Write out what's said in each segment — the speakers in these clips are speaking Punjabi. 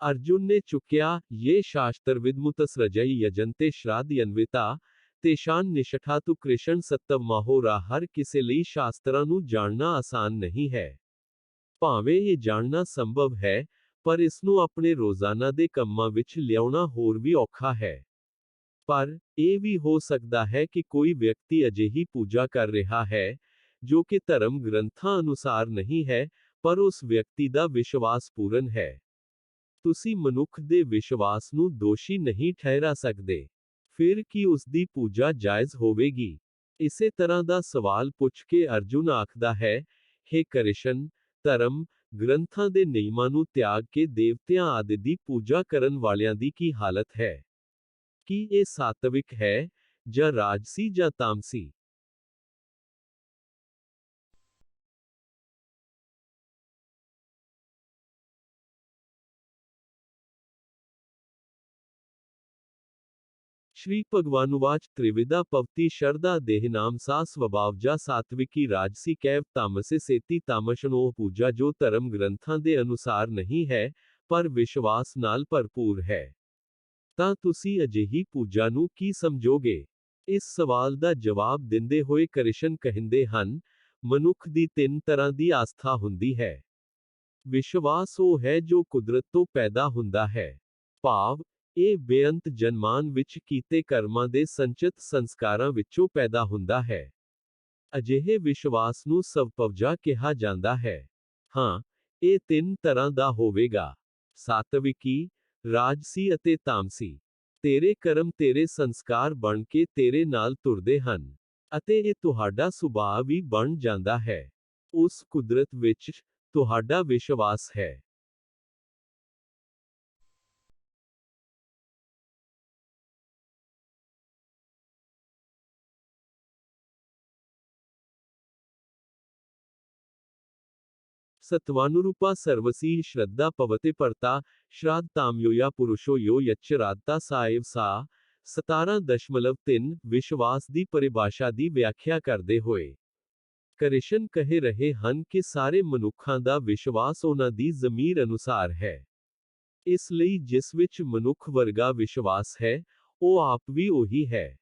अर्जुन ने चुक्या, ये शास्त्रविदमुतसृजय यजन्ते श्राद्धयन्विता, तेषां निष्ठा तु कृष्ण सत्तवमाहोरा। हर ਕਿਸੇ ਲਈ ਸ਼ਾਸਤਰਾਂ ਨੂੰ ਜਾਣਨਾ ਆਸਾਨ ਨਹੀਂ ਹੈ। ਭਾਵੇਂ ਇਹ ਜਾਣਨਾ ਸੰਭਵ ਹੈ, ਪਰ ਇਸ ਨੂੰ ਆਪਣੇ ਰੋਜ਼ਾਨਾ ਦੇ ਕੰਮਾਂ ਵਿੱਚ ਲਿਆਉਣਾ ਹੋਰ ਵੀ ਔਖਾ ਹੈ। ਪਰ ਇਹ ਵੀ ਹੋ ਸਕਦਾ ਹੈ ਕਿ ਕੋਈ ਵਿਅਕਤੀ ਅਜਿਹੀ ਪੂਜਾ ਕਰ ਰਿਹਾ ਹੈ, ਜੋ ਕਿ ਧਰਮ ਗ੍ਰੰਥਾਂ ਅਨੁਸਾਰ ਨਹੀਂ ਹੈ, ਪਰ ਉਸ ਵਿਅਕਤੀ ਦਾ ਵਿਸ਼ਵਾਸ ਪੂਰਨ ਹੈ। ਤੁਸੀਂ ਮਨੁੱਖ ਦੇ ਵਿਸ਼ਵਾਸ ਨੂੰ ਦੋਸ਼ੀ ਨਹੀਂ ਠਹਿਰਾ ਸਕਦੇ। ਫਿਰ ਕੀ ਉਸ ਦੀ ਪੂਜਾ ਜਾਇਜ਼ ਹੋਵੇਗੀ? ਇਸੇ ਤਰ੍ਹਾਂ ਦਾ ਸਵਾਲ ਪੁੱਛ ਕੇ ਅਰਜੁਨ ਆਖਦਾ ਹੈ, ਹੇ ਕ੍ਰਿਸ਼ਨ, ਧਰਮ ਗ੍ਰੰਥਾਂ ਦੇ ਨਿਯਮਾਂ ਨੂੰ ਤਿਆਗ ਕੇ ਦੇਵਤਿਆਂ ਆਦਿ ਦੀ ਪੂਜਾ ਕਰਨ ਵਾਲਿਆਂ ਦੀ ਕੀ ਹਾਲਤ ਹੈ? ਕੀ ਇਹ ਸਾਤਵਿਕ ਹੈ, ਜਾਂ ਰਾਜਸੀ ਜਾਂ ਤਾਮਸੀ? श्री भगवानुवाच त्रिविधा पवति शरदा देहिनाम सा स्वभावजा सात्विकी राजसी कैव तामसे सेती तामशनो पूजा जो धर्म ग्रंथां ਦੇ ਅਨੁਸਾਰ ਨਹੀਂ ਹੈ, ਪਰ ਵਿਸ਼ਵਾਸ ਨਾਲ ਭਰਪੂਰ ਹੈ। ਤਾਂ ਤੁਸੀਂ ਅਜਿਹੀ ਪੂਜਾ ਨੂੰ ਕੀ ਸਮਝੋਗੇ? ਇਸ ਸਵਾਲ ਦਾ ਜਵਾਬ ਦਿੰਦੇ ਹੋਏ ਕ੍ਰਿਸ਼ਨ ਕਹਿੰਦੇ ਹਨ, ਮਨੁੱਖ ਦੀ ਤਿੰਨ ਤਰ੍ਹਾਂ ਦੀ ਆਸਥਾ ਹੁੰਦੀ ਹੈ। ਵਿਸ਼ਵਾਸ ਉਹ ਹੈ ਜੋ ਕੁਦਰਤ ਤੋਂ ਪੈਦਾ ਹੁੰਦਾ ਹੈ। ਭਾਵ, ਇਹ ਬੇਅੰਤ ਜਨਮਾਂ ਵਿੱਚ ਕੀਤੇ ਕਰਮਾਂ ਦੇ ਸੰਚਿਤ ਸੰਸਕਾਰਾਂ ਵਿੱਚੋਂ ਪੈਦਾ ਹੁੰਦਾ ਹੈ। ਅਜਿਹੇ ਵਿਸ਼ਵਾਸ ਨੂੰ ਸਵਭਾਵਜਾ ਕਿਹਾ ਜਾਂਦਾ ਹੈ। ਹਾਂ, ਇਹ ਤਿੰਨ ਤਰ੍ਹਾਂ ਦਾ ਹੋਵੇਗਾ: ਸਾਤਵਿਕੀ, ਰਾਜਸੀ ਅਤੇ ਤਾਮਸੀ। ਤੇਰੇ ਕਰਮ ਤੇਰੇ ਸੰਸਕਾਰ ਬਣ ਕੇ ਤੇਰੇ ਨਾਲ ਤੁਰਦੇ ਹਨ, ਅਤੇ ਇਹ ਤੁਹਾਡਾ ਸੁਭਾਅ ਵੀ ਬਣ ਜਾਂਦਾ ਹੈ। ਉਸ ਕੁਦਰਤ ਵਿੱਚ ਤੁਹਾਡਾ ਵਿਸ਼ਵਾਸ ਹੈ। सत्वानुरूपा सर्वसी श्रद्धा पवते परता, श्राद्ध तामयोया पुरुषो यो यच्छराधता साएव सा। 17.3 ਵਿਸ਼ਵਾਸ ਦੀ ਪਰਿਭਾਸ਼ਾ ਦੀ ਵਿਆਖਿਆ ਕਰਦੇ ਹੋਏ ਕ੍ਰਿਸ਼ਨ ਕਹਿ ਰਹੇ ਹਨ ਕਿ ਸਾਰੇ ਮਨੁੱਖਾਂ ਦਾ ਵਿਸ਼ਵਾਸ ਉਹਨਾਂ ਦੀ ਜ਼ਮੀਰ ਅਨੁਸਾਰ ਹੈ। ਇਸ ਲਈ ਜਿਸ ਵਿੱਚ ਮਨੁੱਖ ਵਰਗਾ ਵਿਸ਼ਵਾਸ ਹੈ, ਉਹ ਆਪ ਵੀ ਉਹੀ ਹੈ।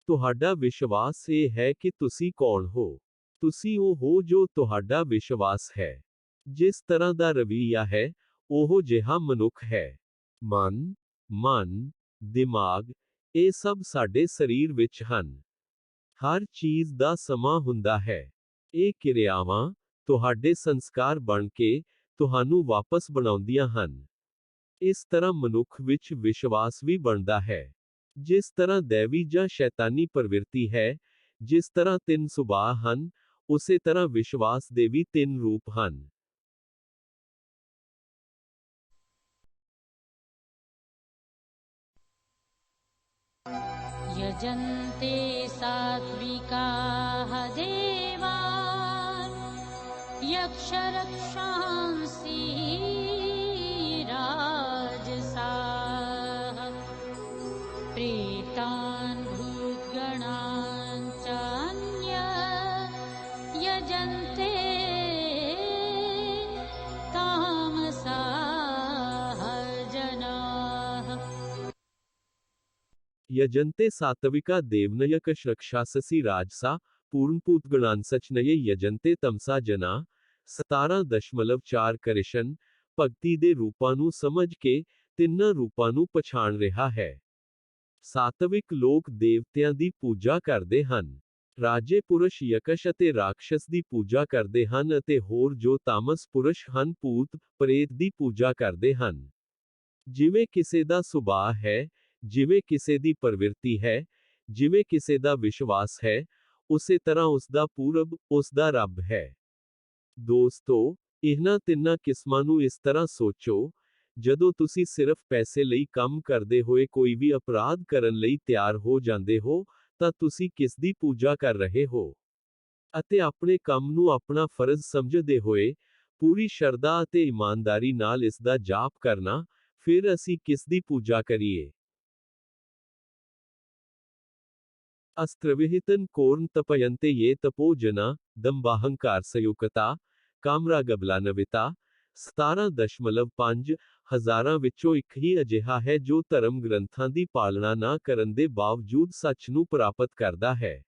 ਤੁਹਾਡਾ ਵਿਸ਼ਵਾਸ ਇਹ ਹੈ ਕਿ ਤੁਸੀਂ ਕੌਣ ਹੋ। ਤੁਸੀਂ ਉਹ ਹੋ ਜੋ ਤੁਹਾਡਾ ਵਿਸ਼ਵਾਸ ਹੈ। ਜਿਸ ਤਰ੍ਹਾਂ ਦਾ ਰਵੱਈਆ ਹੈ, ਉਹ ਜਿਹਾ ਮਨੁੱਖ ਹੈ। ਮਨ, ਦਿਮਾਗ, ਇਹ ਸਭ ਸਾਡੇ ਸਰੀਰ ਵਿੱਚ ਹਨ। ਹਰ ਚੀਜ਼ ਦਾ ਸਮਾਂ ਹੁੰਦਾ ਹੈ। ਇਹ ਕਿਰਿਆਵਾਂ ਤੁਹਾਡੇ ਸੰਸਕਾਰ ਬਣ ਕੇ ਤੁਹਾਨੂੰ ਵਾਪਸ ਬਣਾਉਂਦੀਆਂ ਹਨ। ਇਸ ਤਰ੍ਹਾਂ ਮਨੁੱਖ ਵਿੱਚ ਵਿਸ਼ਵਾਸ ਵੀ ਬਣਦਾ ਹੈ। ਜਿਸ ਤਰ੍ਹਾਂ ਦੈਵੀ ਜਾਂ ਸ਼ੈਤਾਨੀ ਪ੍ਰਵਿਰਤੀ ਹੈ, ਜਿਸ ਤਰ੍ਹਾਂ ਤਿੰਨ ਸੁਭਾਅ ਹਨ, ਉਸੇ ਤਰ੍ਹਾਂ ਵਿਸ਼ਵਾਸ ਦੇ ਵੀ ਤਿੰਨ ਰੂਪ ਹਨ। यजन्ते सात्विकाः देवान् यक्षरक्षांसि राजसाः प्रेतान् भूतगणान् चान्य यजन्ते तामसाः जनाः। यजन्ते सात्विका देवनयकश रक्षाससी राजसा, पूर्णपूतगणांसचनये यजन्ते तमसा जना। 17.4 ਕ੍ਰਿਸ਼ਨ ਭਗਤੀ ਦੇ ਰੂਪਾਂ ਨੂੰ ਸਮਝ ਕੇ ਤਿੰਨਾਂ ਰੂਪਾਂ ਨੂੰ ਪਛਾਣ ਰਿਹਾ ਹੈ। ਸਾਤਵਿਕ ਲੋਕ ਦੇਵਤਿਆਂ ਦੀ ਪੂਜਾ ਕਰਦੇ ਹਨ। ਰਾਜੇ ਪੁਰਸ਼ ਯਕਸ਼ ਅਤੇ ਰਾਖਸ਼ ਦੀ ਪੂਜਾ ਕਰਦੇ ਹਨ ਅਤੇ ਹੋਰ ਜੋ ਤਾਮਸ ਪੁਰਸ਼ ਹਨ ਭੂਤ, ਪ੍ਰੇਤ ਦੀ ਪੂਜਾ ਕਰਦੇ ਹਨ। ਜਿਵੇਂ ਕਿਸੇ ਦਾ ਸੁਭਾਅ ਹੈ, ਜਿਵੇਂ ਕਿਸੇ ਦੀ ਪ੍ਰਵਿਰਤੀ ਹੈ, ਜਿਵੇਂ ਕਿਸੇ ਦਾ ਵਿਸ਼ਵਾਸ ਹੈ, ਉਸੇ ਤਰ੍ਹਾਂ ਉਸ ਦਾ ਪੂਰਬ, ਉਸ ਦਾ ਰੱਬ ਹੈ। ਦੋਸਤੋ, ਇਹਨਾਂ ਤਿੰਨਾਂ ਕਿਸਮਾਂ ਨੂੰ ਇਸ ਤਰ੍ਹਾਂ ਸੋਚੋ, ਜਦੋਂ ਤੁਸੀਂ ਸਿਰਫ ਪੈਸੇ ਲਈ ਕੰਮ ਕਰਦੇ ਹੋਏ ਕੋਈ ਵੀ ਅਪਰਾਧ ਕਰਨ ਲਈ ਤਿਆਰ ਹੋ ਜਾਂਦੇ ਹੋ, ਤਾਂ ਤੁਸੀਂ ਕਿਸ ਦੀ ਪੂਜਾ ਕਰ ਰਹੇ ਹੋ? ਅਤੇ ਆਪਣੇ ਕੰਮ ਨੂੰ ਆਪਣਾ ਫਰਜ਼ ਸਮਝਦੇ ਹੋਏ, ਪੂਰੀ ਸ਼ਰਧਾ ਅਤੇ ਇਮਾਨਦਾਰੀ ਨਾਲ ਇਸ ਦਾ ਜਾਪ ਕਰਨਾ, ਫਿਰ ਅਸੀਂ ਕਿਸ ਦੀ ਪੂਜਾ ਕਰੀਏ? अस्त्रविहितं कोर्ण तपयन्ते ये तपो जना, दम्बाहंकार संयुक्ता, कामरागबलान्विता। 17.5 ਹਜ਼ਾਰਾਂ ਵਿੱਚੋਂ ਇੱਕ ਹੀ ਅਜਿਹਾ ਹੈ ਜੋ ਧਰਮ ਗ੍ਰੰਥਾਂ ਦੀ ਪਾਲਣਾ ਨਾ ਕਰਨ ਦੇ ਬਾਵਜੂਦ ਸੱਚ ਨੂੰ ਪ੍ਰਾਪਤ ਕਰਦਾ ਹੈ।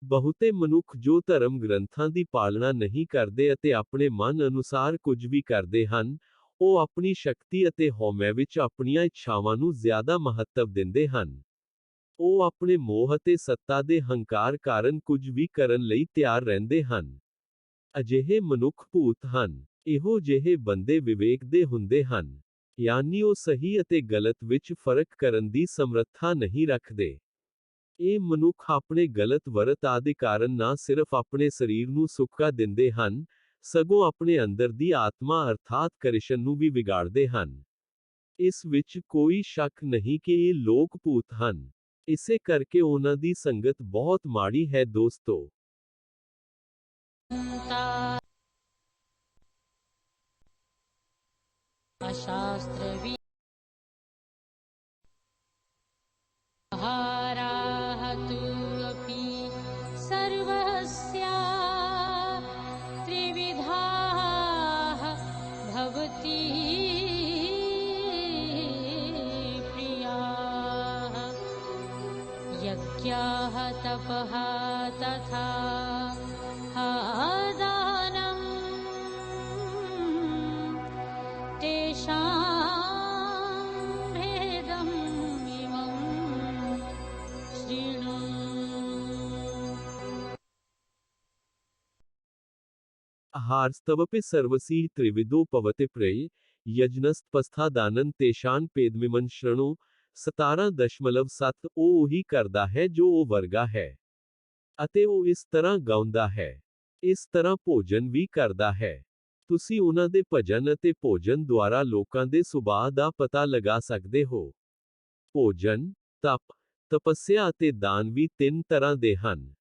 ਬਹੁਤੇ ਮਨੁੱਖ ਜੋ ਧਰਮ ਗ੍ਰੰਥਾਂ ਦੀ ਪਾਲਣਾ ਨਹੀਂ ਕਰਦੇ ਅਤੇ ਆਪਣੇ ਮਨ ਅਨੁਸਾਰ ਕੁਝ ਵੀ ਕਰਦੇ ਹਨ, ਉਹ ਆਪਣੀ ਸ਼ਕਤੀ ਅਤੇ ਹਉਮੈ ਵਿੱਚ ਆਪਣੀਆਂ ਇੱਛਾਵਾਂ ਨੂੰ ਜ਼ਿਆਦਾ ਮਹੱਤਵ ਦਿੰਦੇ ਹਨ। ਉਹ ਆਪਣੇ ਮੋਹ ਅਤੇ ਸੱਤਾ ਦੇ ਹੰਕਾਰ ਕਾਰਨ ਕੁਝ ਵੀ ਕਰਨ ਲਈ ਤਿਆਰ ਰਹਿੰਦੇ ਹਨ। ਅਜਿਹੇ ਮਨੁੱਖ ਭੂਤ ਹਨ। ਇਹੋ ਜਿਹੇ ਬੰਦੇ ਵਿਵੇਕ ਦੇ ਹੁੰਦੇ ਹਨ। ਯਾਨੀ ਉਹ ਸਹੀ ਅਤੇ ਗਲਤ ਵਿੱਚ ਫਰਕ ਕਰਨ ਦੀ ਸਮਰੱਥਾ ਨਹੀਂ ਰੱਖਦੇ। ਇਹ ਮਨੁੱਖ ਆਪਣੇ ਗਲਤ ਵਰਤ ਆਦਿ ਕਾਰਨ ਨਾ ਸਿਰਫ ਆਪਣੇ ਸਰੀਰ ਨੂੰ ਸੁੱਕਾ ਦਿੰਦੇ ਹਨ, ਸਗੋਂ ਆਪਣੇ ਅੰਦਰ ਦੀ ਆਤਮਾ ਅਰਥਾਤ ਕ੍ਰਿਸ਼ਨ ਨੂੰ ਵੀ ਵਿਗਾੜਦੇ ਹਨ। ਇਸ ਵਿੱਚ ਕੋਈ ਸ਼ੱਕ ਨਹੀਂ ਕਿ ਇਹ ਲੋਕ ਭੂਤ ਹਨ। ਇਸੇ ਕਰਕੇ ਉਹਨਾਂ ਦੀ ਸੰਗਤ ਬਹੁਤ ਮਾੜੀ ਹੈ ਦੋਸਤੋ। शास्त्रविहाराः तु अपि सर्वस्य त्रिविधाः भवति प्रियाः यज्ञाः तपः तथा दानम् तेषां भेदम् इमं शृणु। आहारस्तवपि सर्वसी त्रिविधो पवते प्रय यजनस्तपस्था दानन तेषान पेदमिमन शृणु। 17.7 ਉਹ ਉਹੀ ਕਰਦਾ ਹੈ ਜੋ ਉਹ ਵਰਗਾ ਹੈ ਅਤੇ ਉਹ ਇਸ ਤਰ੍ਹਾਂ ਗਾਉਂਦਾ ਹੈ, ਇਸ ਤਰ੍ਹਾਂ ਭੋਜਨ ਵੀ ਕਰਦਾ ਹੈ। ਤੁਸੀਂ ਉਹਨਾਂ ਦੇ ਭਜਨ ਅਤੇ ਭੋਜਨ ਦੁਆਰਾ ਲੋਕਾਂ ਦੇ ਸੁਭਾਅ ਦਾ ਪਤਾ ਲਗਾ ਸਕਦੇ ਹੋ। ਭੋਜਨ, ਤਪ, ਤਪੱਸਿਆ ਅਤੇ ਦਾਨ ਵੀ ਤਿੰਨ ਤਰ੍ਹਾਂ ਦੇ ਹਨ।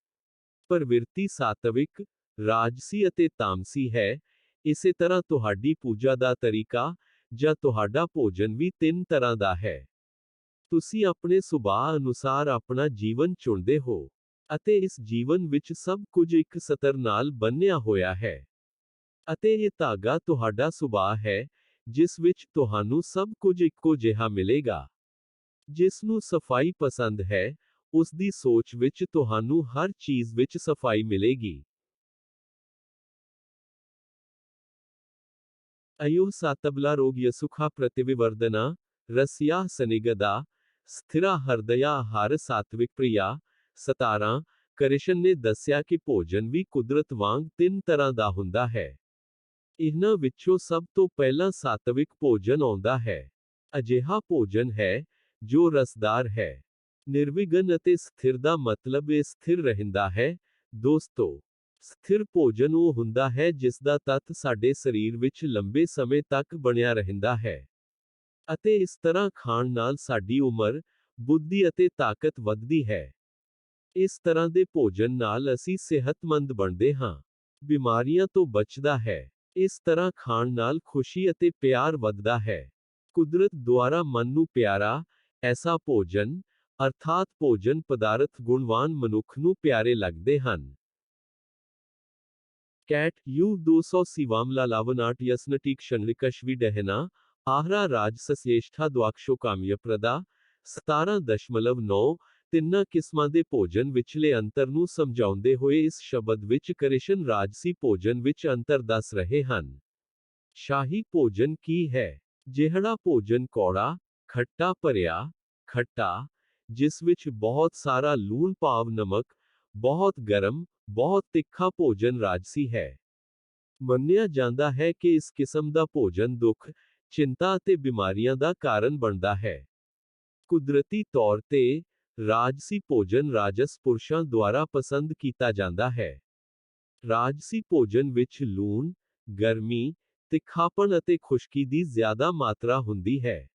ਪ੍ਰਵਿਰਤੀ ਸਾਤਵਿਕ, ਰਾਜਸੀ ਅਤੇ ਤਾਮਸੀ ਹੈ। ਇਸੇ ਤਰ੍ਹਾਂ ਤੁਹਾਡੀ ਪੂਜਾ ਦਾ ਤਰੀਕਾ ਜਾਂ ਤੁਹਾਡਾ ਭੋਜਨ ਵੀ ਤਿੰਨ ਤਰ੍ਹਾਂ ਦਾ ਹੈ। ਤੁਸੀਂ ਆਪਣੇ ਸੁਭਾਅ ਅਨੁਸਾਰ ਆਪਣਾ ਜੀਵਨ ਚੁਣਦੇ ਹੋ ਅਤੇ ਇਸ ਜੀਵਨ ਵਿੱਚ ਸਭ ਕੁਝ ਇੱਕ ਸਤਰ ਨਾਲ ਬੰਨ੍ਹਿਆ ਹੋਇਆ ਹੈ ਅਤੇ ਇਹ ਧਾਗਾ ਤੁਹਾਡਾ ਸੁਭਾਅ ਹੈ, ਜਿਸ ਵਿੱਚ ਤੁਹਾਨੂੰ ਸਭ ਕੁਝ ਇੱਕੋ ਜਿਹਾ ਮਿਲੇਗਾ। ਜਿਸ ਨੂੰ ਸਫਾਈ ਪਸੰਦ ਹੈ, ਉਸ ਦੀ ਸੋਚ ਵਿੱਚ ਤੁਹਾਨੂੰ ਹਰ ਚੀਜ਼ ਵਿੱਚ ਸਫਾਈ ਮਿਲੇਗੀ। ਅਯੋ ਸਾਤਬਲਾ ਰੋਗ ਯਸੁਖਾ ਪ੍ਰਤਿਵਿਵਰਦਨਾ ਰਸਿਆ ਸਨਿਗਦਾ ਸਥਿਰਾ ਹਰਦਇਆ ਹਰ ਸਾਤਵਿਕ ਪ੍ਰਿਆ। 17 ਕ੍ਰਿਸ਼ਨ ਨੇ ਦੱਸਿਆ ਕਿ ਭੋਜਨ ਵੀ ਕੁਦਰਤ ਵਾਂਗ ਤਿੰਨ ਤਰ੍ਹਾਂ ਦਾ ਹੁੰਦਾ ਹੈ। ਇਹਨਾਂ ਵਿੱਚੋਂ ਸਭ ਤੋਂ ਪਹਿਲਾਂ ਸਾਤਵਿਕ ਭੋਜਨ ਆਉਂਦਾ ਹੈ। ਅਜਿਹਾ ਭੋਜਨ ਹੈ ਜੋ ਰਸਦਾਰ ਹੈ, ਨਿਰਵਿਘਨ ਅਤੇ ਸਥਿਰ ਦਾ ਮਤਲਬ ਇਹ ਸਥਿਰ ਰਹਿੰਦਾ ਹੈ। ਦੋਸਤੋ, ਸਥਿਰ ਭੋਜਨ ਉਹ ਹੁੰਦਾ ਹੈ ਜਿਸ ਦਾ ਤੱਤ ਸਾਡੇ ਸਰੀਰ ਵਿੱਚ ਲੰਬੇ ਸਮੇਂ ਤੱਕ ਬਣਿਆ ਰਹਿੰਦਾ ਹੈ ਅਤੇ ਇਸ ਤਰ੍ਹਾਂ ਖਾਣ ਨਾਲ ਸਾਡੀ ਉਮਰ, ਬੁੱਧੀ ਅਤੇ ਤਾਕਤ ਵੱਧਦੀ ਹੈ। ਇਸ ਤਰ੍ਹਾਂ ਦੇ ਭੋਜਨ ਨਾਲ ਅਸੀਂ ਸਿਹਤਮੰਦ ਬਣਦੇ ਹਾਂ, ਬਿਮਾਰੀਆਂ ਤੋਂ ਬਚਦਾ ਹੈ। ਇਸ ਤਰ੍ਹਾਂ ਖਾਣ ਨਾਲ ਖੁਸ਼ੀ ਅਤੇ ਪਿਆਰ ਵੱਧਦਾ ਹੈ। ਕੁਦਰਤ ਦੁਆਰਾ ਮਨ ਨੂੰ ਪਿਆਰਾ, ਐਸਾ ਭੋਜਨ, ਅਰਥਾਤ ਭੋਜਨ ਪਦਾਰਥ ਗੁਣਵਾਨ ਮਨੁੱਖ ਨੂੰ ਪਿਆਰੇ ਲੱਗਦੇ ਹਨ। ਕੈਟ ਯੂ 200 ਸਿਵਾਮਲਾ ਲਾਵਨਾਟ ਯਸਨਟੀ ਕਸ਼ਣਿਕਸ਼ਵੀ ਡਹਿਨਾ ਆਹਰਾ ਰਾਜ ਸਸੇਸ਼ਠਾ ਦੁਆਕਸ਼ੋ ਕਾਮਯ ਪ੍ਰਦਾ। 17.9 ਤਿੰਨਾਂ ਕਿਸਮਾਂ ਦੇ ਭੋਜਨ ਵਿਚਲੇ ਅੰਤਰ ਨੂੰ ਸਮਝਾਉਂਦੇ ਹੋਏ ਇਸ ਸ਼ਬਦ ਵਿੱਚ ਕ੍ਰਿਸ਼ਨ ਰਾਜਸੀ ਭੋਜਨ ਵਿੱਚ ਅੰਤਰ ਦੱਸ ਰਹੇ ਹਨ। ਸ਼ਾਹੀ ਭੋਜਨ ਕੀ ਹੈ? ਜਿਹੜਾ ਭੋਜਨ ਕੌੜਾ, ਖੱਟਾ ਭਰਿਆ, ਖੱਟਾ, ਜਿਸ ਵਿੱਚ ਬਹੁਤ ਸਾਰਾ ਲੂਣ ਭਾਵ ਨਮਕ, ਬਹੁਤ ਗਰਮ, ਬਹੁਤ ਤਿੱਖਾ ਭੋਜਨ ਰਾਜਸੀ ਹੈ। ਮੰਨਿਆ ਜਾਂਦਾ ਹੈ ਕਿ ਇਸ ਕਿਸਮ ਦਾ ਭੋਜਨ ਦੁੱਖ, ਚਿੰਤਾ ਅਤੇ ਬਿਮਾਰੀਆਂ ਦਾ ਕਾਰਨ ਬਣਦਾ ਹੈ। ਕੁਦਰਤੀ ਤੌਰ ਤੇ, ਰਾਜਸੀ ਭੋਜਨ ਰਾਜਸ ਪੁਰਸ਼ਾਂ ਦੁਆਰਾ ਪਸੰਦ ਕੀਤਾ ਜਾਂਦਾ ਹੈ। ਰਾਜਸੀ ਭੋਜਨ ਵਿੱਚ ਲੂਣ, ਗਰਮੀ, ਤਿੱਖਾਪਣ ਅਤੇ ਖੁਸ਼ਕੀ ਦੀ ਜ਼ਿਆਦਾ ਮਾਤਰਾ ਹੁੰਦੀ ਹੈ।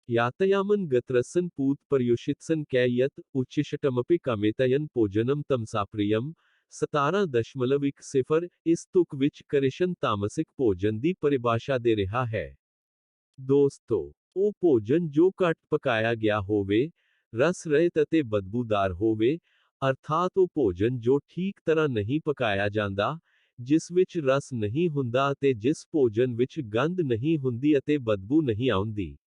यातयामन गत्रसन पूत पर्युषितसन कैयत उच्चिष्टमपि कामेतयन ਭੋਜਨਮ ਤਮਸਾਪ੍ਰਿਯਮ। 17.10 ਇਸ ਤੁਕ ਵਿੱਚ ਕ੍ਰਿਸ਼ਨ ਤਾਮਸਿਕ ਭੋਜਨ ਦੀ ਪਰਿਭਾਸ਼ਾ ਦੇ ਰਿਹਾ ਹੈ। ਦੋਸਤੋ, ਉਹ ਭੋਜਨ ਜੋ ਘੱਟ ਪਕਾਇਆ ਗਿਆ ਹੋਵੇ, ਰਸ ਰਹਿਤ ਅਤੇ ਬਦਬੂਦਾਰ ਹੋਵੇ, ਅਰਥਾਤ ਉਹ ਭੋਜਨ ਜੋ ਠੀਕ ਤਰ੍ਹਾਂ ਨਹੀਂ ਪਕਾਇਆ ਜਾਂਦਾ, ਜਿਸ ਵਿੱਚ ਰਸ ਨਹੀਂ ਹੁੰਦਾ ਅਤੇ ਜਿਸ ਭੋਜਨ ਵਿੱਚ ਗੰਧ ਨਹੀਂ ਹੁੰਦੀ ਅਤੇ ਬਦਬੂ ਨਹੀਂ ਆਉਂਦੀ,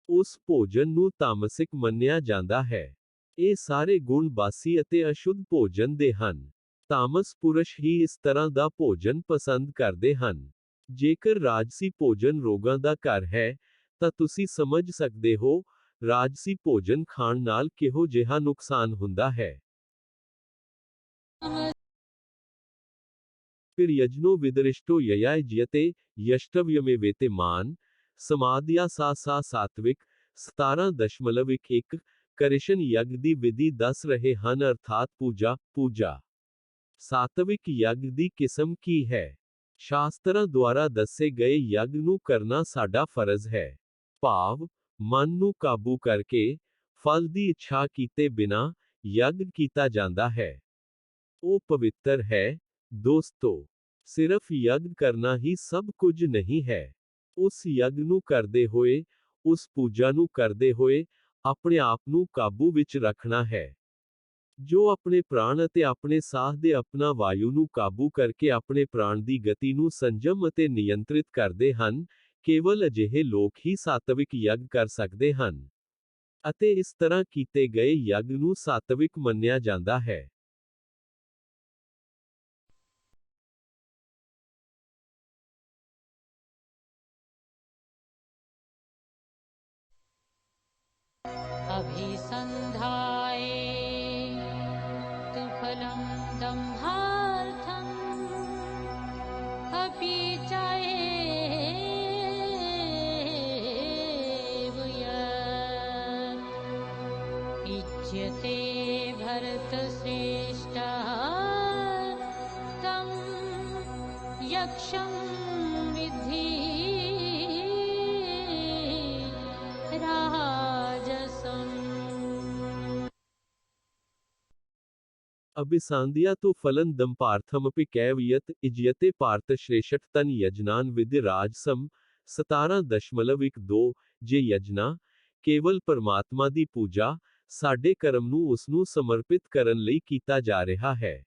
ਉਸ ਭੋਜਨ ਨੂੰ ਤਾਮਸਿਕ ਮੰਨਿਆ ਜਾਂਦਾ ਹੈ। ਇਹ ਸਾਰੇ ਗੁਣ ਬਾਸੀ ਅਤੇ ਅਸ਼ੁੱਧ ਭੋਜਨ ਦੇ ਹਨ। ਤਾਮਸ ਪੁਰਸ਼ ਹੀ ਇਸ ਤਰ੍ਹਾਂ ਦਾ ਭੋਜਨ ਪਸੰਦ ਕਰਦੇ ਹਨ। ਜੇਕਰ ਰਾਜਸੀ ਭੋਜਨ ਰੋਗਾਂ ਦਾ ਘਰ ਹੈ, ਤਾਂ ਤੁਸੀਂ ਸਮਝ ਸਕਦੇ ਹੋ, ਰਾਜਸੀ ਭੋਜਨ ਖਾਣ ਨਾਲ ਕਿਹੋ ਜਿਹਾ ਨੁਕਸਾਨ ਹੁੰਦਾ ਹੈ। ਫਿਰ ਯਜਨੋ ਵਿਦਰਿਸ਼ਟੋ ਯਯਾਯ ਜਯਤੇ, ਯਸ਼ਟਵਯਮੇ ਵੇਤੇ ਮਾਨ, ਸਮਾਧਿਆ ਸਾ ਸਾਤਵਿਕ, 17.1 ਕ੍ਰਿਸ਼ਨ ਯੱਗ ਦੀ ਵਿਧੀ ਦੱਸ ਰਹੇ ਹਨ ਅਰਥਾਤ ਪੂਜਾ। ਸਾਤਵਿਕ ਯੱਗ ਦੀ ਕਿਸਮ ਕੀ ਹੈ? ਸ਼ਾਸਤਰਾਂ ਦੁਆਰਾ ਦੱਸੇ ਗਏ ਯੱਗ ਨੂੰ ਕਰਨਾ ਸਾਡਾ ਫਰਜ਼ ਹੈ। ਭਾਵ, ਮਨ ਨੂੰ ਕਾਬੂ ਕਰਕੇ, ਫਲ ਦੀ ਇੱਛਾ ਕੀਤੇ ਬਿਨਾਂ, ਯੱਗ ਕੀਤਾ ਜਾਂਦਾ ਹੈ। ਉਹ ਪਵਿੱਤਰ ਹੈ, ਦੋਸਤੋ। ਸਿਰਫ ਯੱਗ ਕਰਨਾ ਹੀ ਸਭ ਕੁਝ ਨਹੀਂ ਹੈ। ਉਸ ਯੱਗ ਨੂੰ ਕਰਦੇ ਹੋਏ, ਉਸ ਪੂਜਾ ਨੂੰ ਕਰਦੇ ਹੋਏ, ਆਪਣੇ ਆਪ ਨੂੰ ਕਾਬੂ ਵਿੱਚ ਰੱਖਣਾ ਹੈ। ਜੋ ਆਪਣੇ ਪ੍ਰਾਣ ਅਤੇ ਆਪਣੇ ਸਾਹ ਦੇ ਆਪਣਾ ਵਾਯੂ ਨੂੰ ਕਾਬੂ ਕਰਕੇ ਆਪਣੇ ਪ੍ਰਾਣ ਦੀ ਗਤੀ ਨੂੰ ਸੰਜਮ ਅਤੇ ਨਿਯੰਤਰਿਤ ਕਰਦੇ ਹਨ, ਕੇਵਲ ਅਜਿਹੇ ਲੋਕ ਹੀ ਸਾਤਵਿਕ ਯੱਗ ਕਰ ਸਕਦੇ ਹਨ। ਅਤੇ ਇਸ ਤਰ੍ਹਾਂ ਕੀਤੇ ਗਏ ਯੱਗ ਨੂੰ ਸਾਤਵਿਕ ਮੰਨਿਆ ਜਾਂਦਾ ਹੈ। अभिसन्धाये तु फलं दम्भार्थम् अपि चायेव यत् इज्यते भरतश्रेष्ठः तं यक्षं विद्धि राजसम्। अभिसांध्या तो फलन दंपार्थमपि कैवयत इज्यते पार्थ श्रेष्ठ तन यजनान विधि राजसम 17.2 ਜੇ ਯਜਨਾ ਕੇਵਲ ਪਰਮਾਤਮਾ ਦੀ ਪੂਜਾ, ਸਾਡੇ ਕਰਮ ਨੂੰ ਉਸ ਨੂੰ ਸਮਰਪਿਤ ਕਰਨ ਲਈ ਕੀਤਾ ਜਾ ਰਿਹਾ ਹੈ।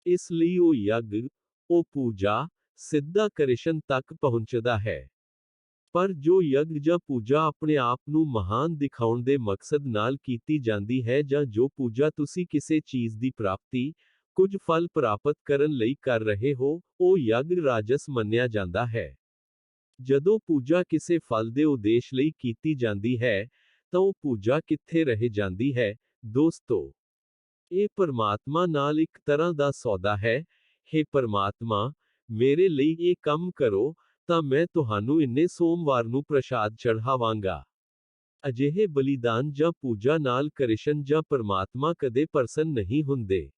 ਇਸ ਲਈ ਉਹ ਯੱਗ, ਉਹ ਪੂਜਾ, ਸਿੱਧਾ ਕ੍ਰਿਸ਼ਨ ਤੱਕ ਪਹੁੰਚਦਾ ਹੈ। ਪਰ ਜੋ ਯੱਗ ਜਾਂ ਪੂਜਾ ਆਪਣੇ ਆਪ ਨੂੰ ਮਹਾਨ ਦਿਖਾਉਣ ਦੇ ਮਕਸਦ ਨਾਲ ਕੀਤੀ ਜਾਂਦੀ ਹੈ ਜਾਂ ਜੋ ਪੂਜਾ ਤੁਸੀਂ ਕਿਸੇ ਚੀਜ਼ ਦੀ ਪ੍ਰਾਪਤੀ, ਕੁਝ ਫਲ ਪ੍ਰਾਪਤ ਕਰਨ ਲਈ ਕਰ ਰਹੇ ਹੋ, ਉਹ ਯੱਗ ਰਾਜਸ ਮੰਨਿਆ ਜਾਂਦਾ ਹੈ। ਜਦੋਂ ਪੂਜਾ ਕਿਸੇ ਫਲ ਦੇ ਉਦੇਸ਼ ਲਈ ਕੀਤੀ ਜਾਂਦੀ ਹੈ, ਤਾਂ ਉਹ ਪੂਜਾ ਕਿੱਥੇ ਰਹਿ ਜਾਂਦੀ ਹੈ, ਦੋਸਤੋ? ਇਹ ਪਰਮਾਤਮਾ ਨਾਲ ਇੱਕ ਤਰ੍ਹਾਂ ਦਾ ਸੌਦਾ ਹੈ। ਹੇ ਪਰਮਾਤਮਾ, ਮੇਰੇ ਲਈ ਇਹ ਕੰਮ ਕਰੋ, ਤਾਂ ਮੈਂ ਤੁਹਾਨੂੰ ਇੰਨੇ ਸੋਮਵਾਰ ਨੂੰ ਪ੍ਰਸ਼ਾਦ ਚੜ੍ਹਾਵਾਂਗਾ। ਅਜਿਹੇ ਬਲੀਦਾਨ ਜਾਂ ਪੂਜਾ ਨਾਲ ਕ੍ਰਿਸ਼ਨ ਜਾਂ ਪਰਮਾਤਮਾ ਕਦੇ ਪ੍ਰਸੰਨ ਨਹੀਂ ਹੁੰਦੇ।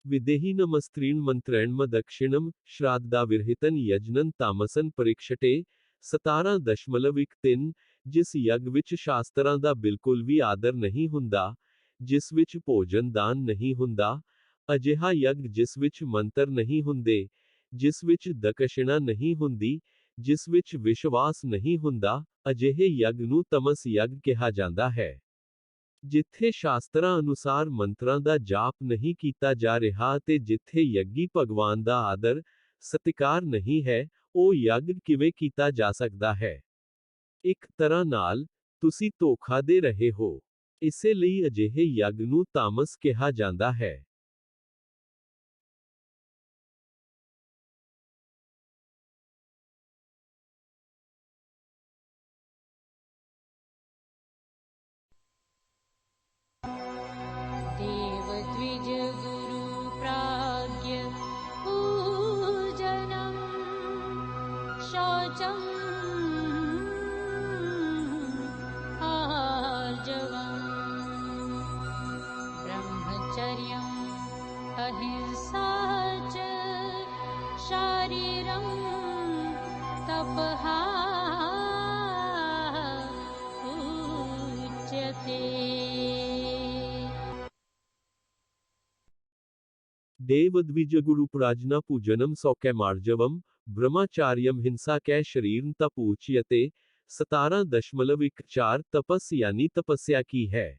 ਵਿਦੇਹੀਨਮਸਤ੍ਰੀਣ ਮੰਤਰੈਣਮ ਦਕਸ਼ਿਣਮ ਸ਼ਰਾਧਾ ਵਿਰਹਿਤਨ ਯਜਨਨ ਤਾਮਸਨ ਪਰੀਕਸ਼ਟੇ 17.13 ਜਿਸ ਯੱਗ ਵਿੱਚ ਸ਼ਾਸਤਰਾਂ ਦਾ ਬਿਲਕੁਲ ਵੀ ਆਦਰ ਨਹੀਂ ਹੁੰਦਾ, ਜਿਸ ਵਿੱਚ ਭੋਜਨ ਦਾਨ ਨਹੀਂ ਹੁੰਦਾ, ਅਜਿਹਾ ਯੱਗ ਜਿਸ ਵਿੱਚ ਮੰਤਰ ਨਹੀਂ ਹੁੰਦੇ, ਜਿਸ ਵਿੱਚ ਦਕਸ਼ਿਣਾ ਨਹੀਂ ਹੁੰਦੀ, ਜਿਸ ਵਿੱਚ ਵਿਸ਼ਵਾਸ ਨਹੀਂ ਹੁੰਦਾ, ਅਜਿਹੇ ਯੱਗ ਨੂੰ ਤਮਸ ਯੱਗ ਕਿਹਾ ਜਾਂਦਾ ਹੈ। ਜਿੱਥੇ ਸ਼ਾਸਤਰਾਂ ਅਨੁਸਾਰ ਮੰਤਰਾਂ ਦਾ ਜਾਪ ਨਹੀਂ ਕੀਤਾ ਜਾ ਰਿਹਾ ਅਤੇ ਜਿੱਥੇ ਯੱਗੀ ਭਗਵਾਨ ਦਾ ਆਦਰ, ਸਤਿਕਾਰ ਨਹੀਂ ਹੈ, ਉਹ ਯੱਗ ਕਿਵੇਂ ਕੀਤਾ ਜਾ ਸਕਦਾ ਹੈ? ਇੱਕ ਤਰ੍ਹਾਂ ਨਾਲ, ਤੁਸੀਂ ਧੋਖਾ ਦੇ ਰਹੇ ਹੋ। ਇਸੇ ਲਈ ਅਜਿਹੇ ਯੱਗ ਨੂੰ ਤਾਮਸ ਕਿਹਾ ਜਾਂਦਾ ਹੈ। देवद्विज गुरु प्राज्ञ पूजनम् शौचम् आर्जवम् ब्रह्मचर्यम् अहिंसा च शारीरं तपः उच्यते। ਦੇਵਦਵਿਜ ਗੁਰੂ ਪ੍ਰਾਜਨਾ ਪੂਜਨਮ ਸੌਕੈ ਮਾਰਜਵਮ, ਬ੍ਰਹਮਾਚਾਰਿਅਮ ਹਿੰਸਾ ਕੈ ਸ਼ਰੀਰਮ ਤਪੂਚਯਤੇ 17.14 ਤਪਸ ਯਾਨੀ ਤਪੱਸਿਆ ਕੀ ਹੈ?